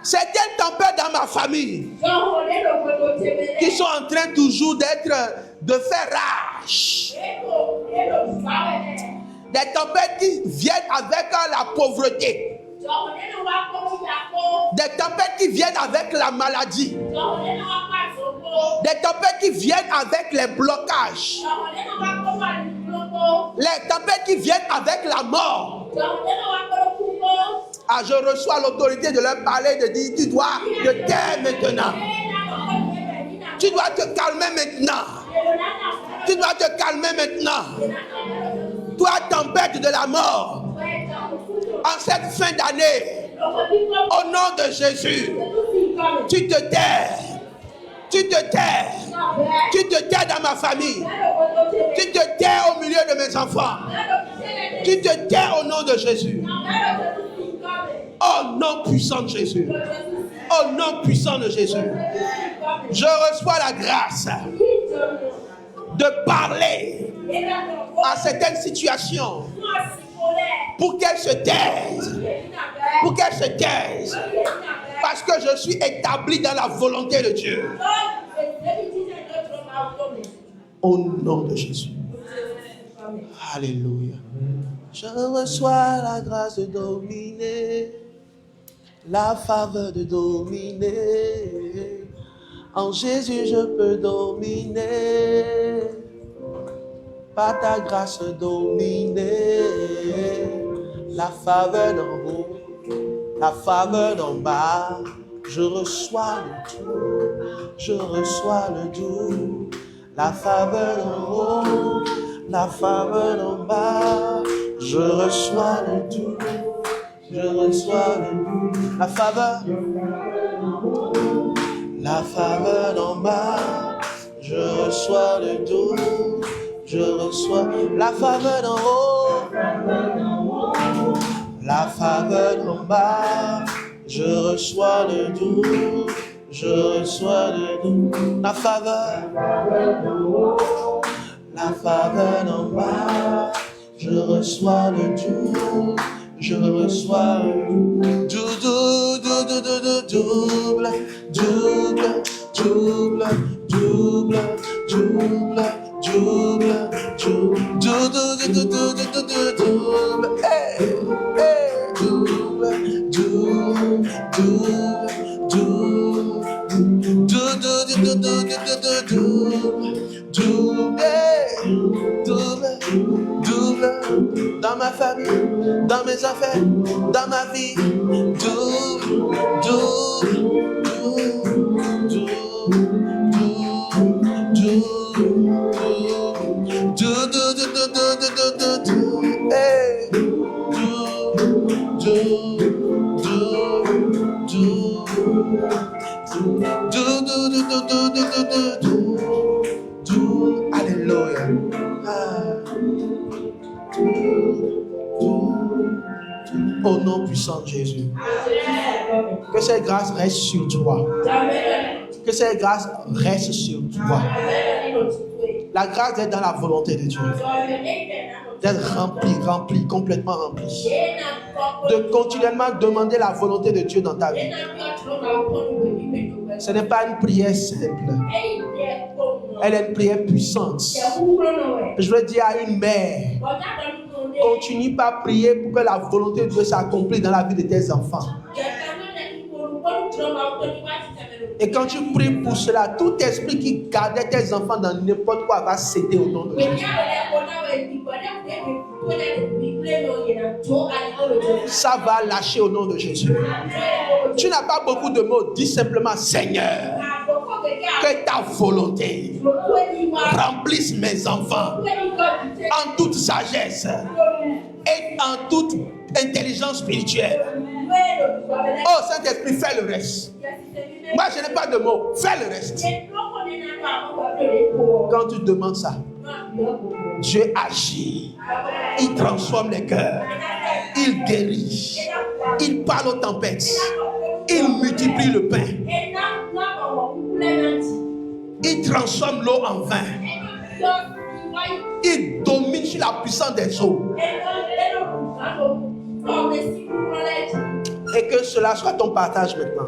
Certaines tempêtes dans ma famille qui sont en train toujours de faire rage. Des tempêtes qui viennent avec la pauvreté. Des tempêtes qui viennent avec la maladie. Des tempêtes qui viennent avec les blocages. Les tempêtes qui viennent avec la mort. Ah, je reçois l'autorité de leur parler, de dire, tu dois te taire maintenant. Tu dois te calmer maintenant. Tu dois te calmer maintenant. Toi, tempête de la mort, en cette fin d'année, au nom de Jésus, tu te tais. Tu te tais. Tu te tais dans ma famille. Tu te tais au milieu de mes enfants. Tu te tais au nom de Jésus. Au nom puissant de Jésus. Au nom puissant de Jésus. Je reçois la grâce de parler à certaines situations pour qu'elles se taisent. Pour qu'elles se taisent. Parce que je suis établi dans la volonté de Dieu. Au nom de Jésus. Alléluia. Je reçois la grâce de dominer, la faveur de dominer. En Jésus, je peux dominer. Par ta grâce, dominer. La faveur d'en haut, la faveur d'en bas. Je reçois le tout, je reçois le doux. La faveur d'en haut, la faveur d'en bas. Je reçois le tout, je reçois le doux. La faveur d'en bas. Je reçois le doux, je reçois la faveur d'en haut. La faveur d'en bas. Je reçois le doux, je reçois le doux. La faveur d'en bas. Je reçois le doux, je reçois le doux, double, double, double, double, double, double, double, hey, hey, double, double, double, dans ma famille, dans mes affaires, dans ma vie, double, Alléluia. Au nom puissant de Jésus. Que cette grâce reste sur toi. Que cette grâce reste sur toi. La grâce d'être dans la volonté de Dieu. D'être rempli, complètement rempli. De continuellement demander la volonté de Dieu dans ta vie. Ce n'est pas une prière simple. Elle est une prière puissante. Je veux dire à une mère, continue pas à prier pour que la volonté de Dieu s'accomplisse dans la vie de tes enfants. Et quand tu pries pour cela, tout esprit qui gardait tes enfants dans n'importe quoi va céder au nom de Jésus. Ça va lâcher au nom de Jésus. Tu n'as pas beaucoup de mots. Dis simplement Seigneur, que ta volonté remplisse mes enfants en toute sagesse et en toute intelligence spirituelle. Oh Saint-Esprit, fais le reste. Moi, je n'ai pas de mots. Fais le reste. Quand tu demandes ça, Dieu agit. Il transforme les cœurs. Il guérit. Il parle aux tempêtes. Il multiplie le pain. Il transforme l'eau en vin. Il domine sur la puissance des eaux. Et que cela soit ton partage maintenant.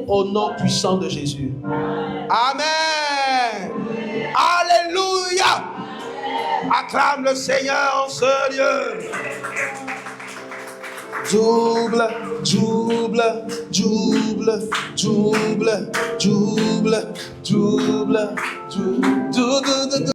Au nom puissant de Jésus. Amen. Alléluia. Acclame le Seigneur en ce lieu. Double, double, double, double, double, double, double, double.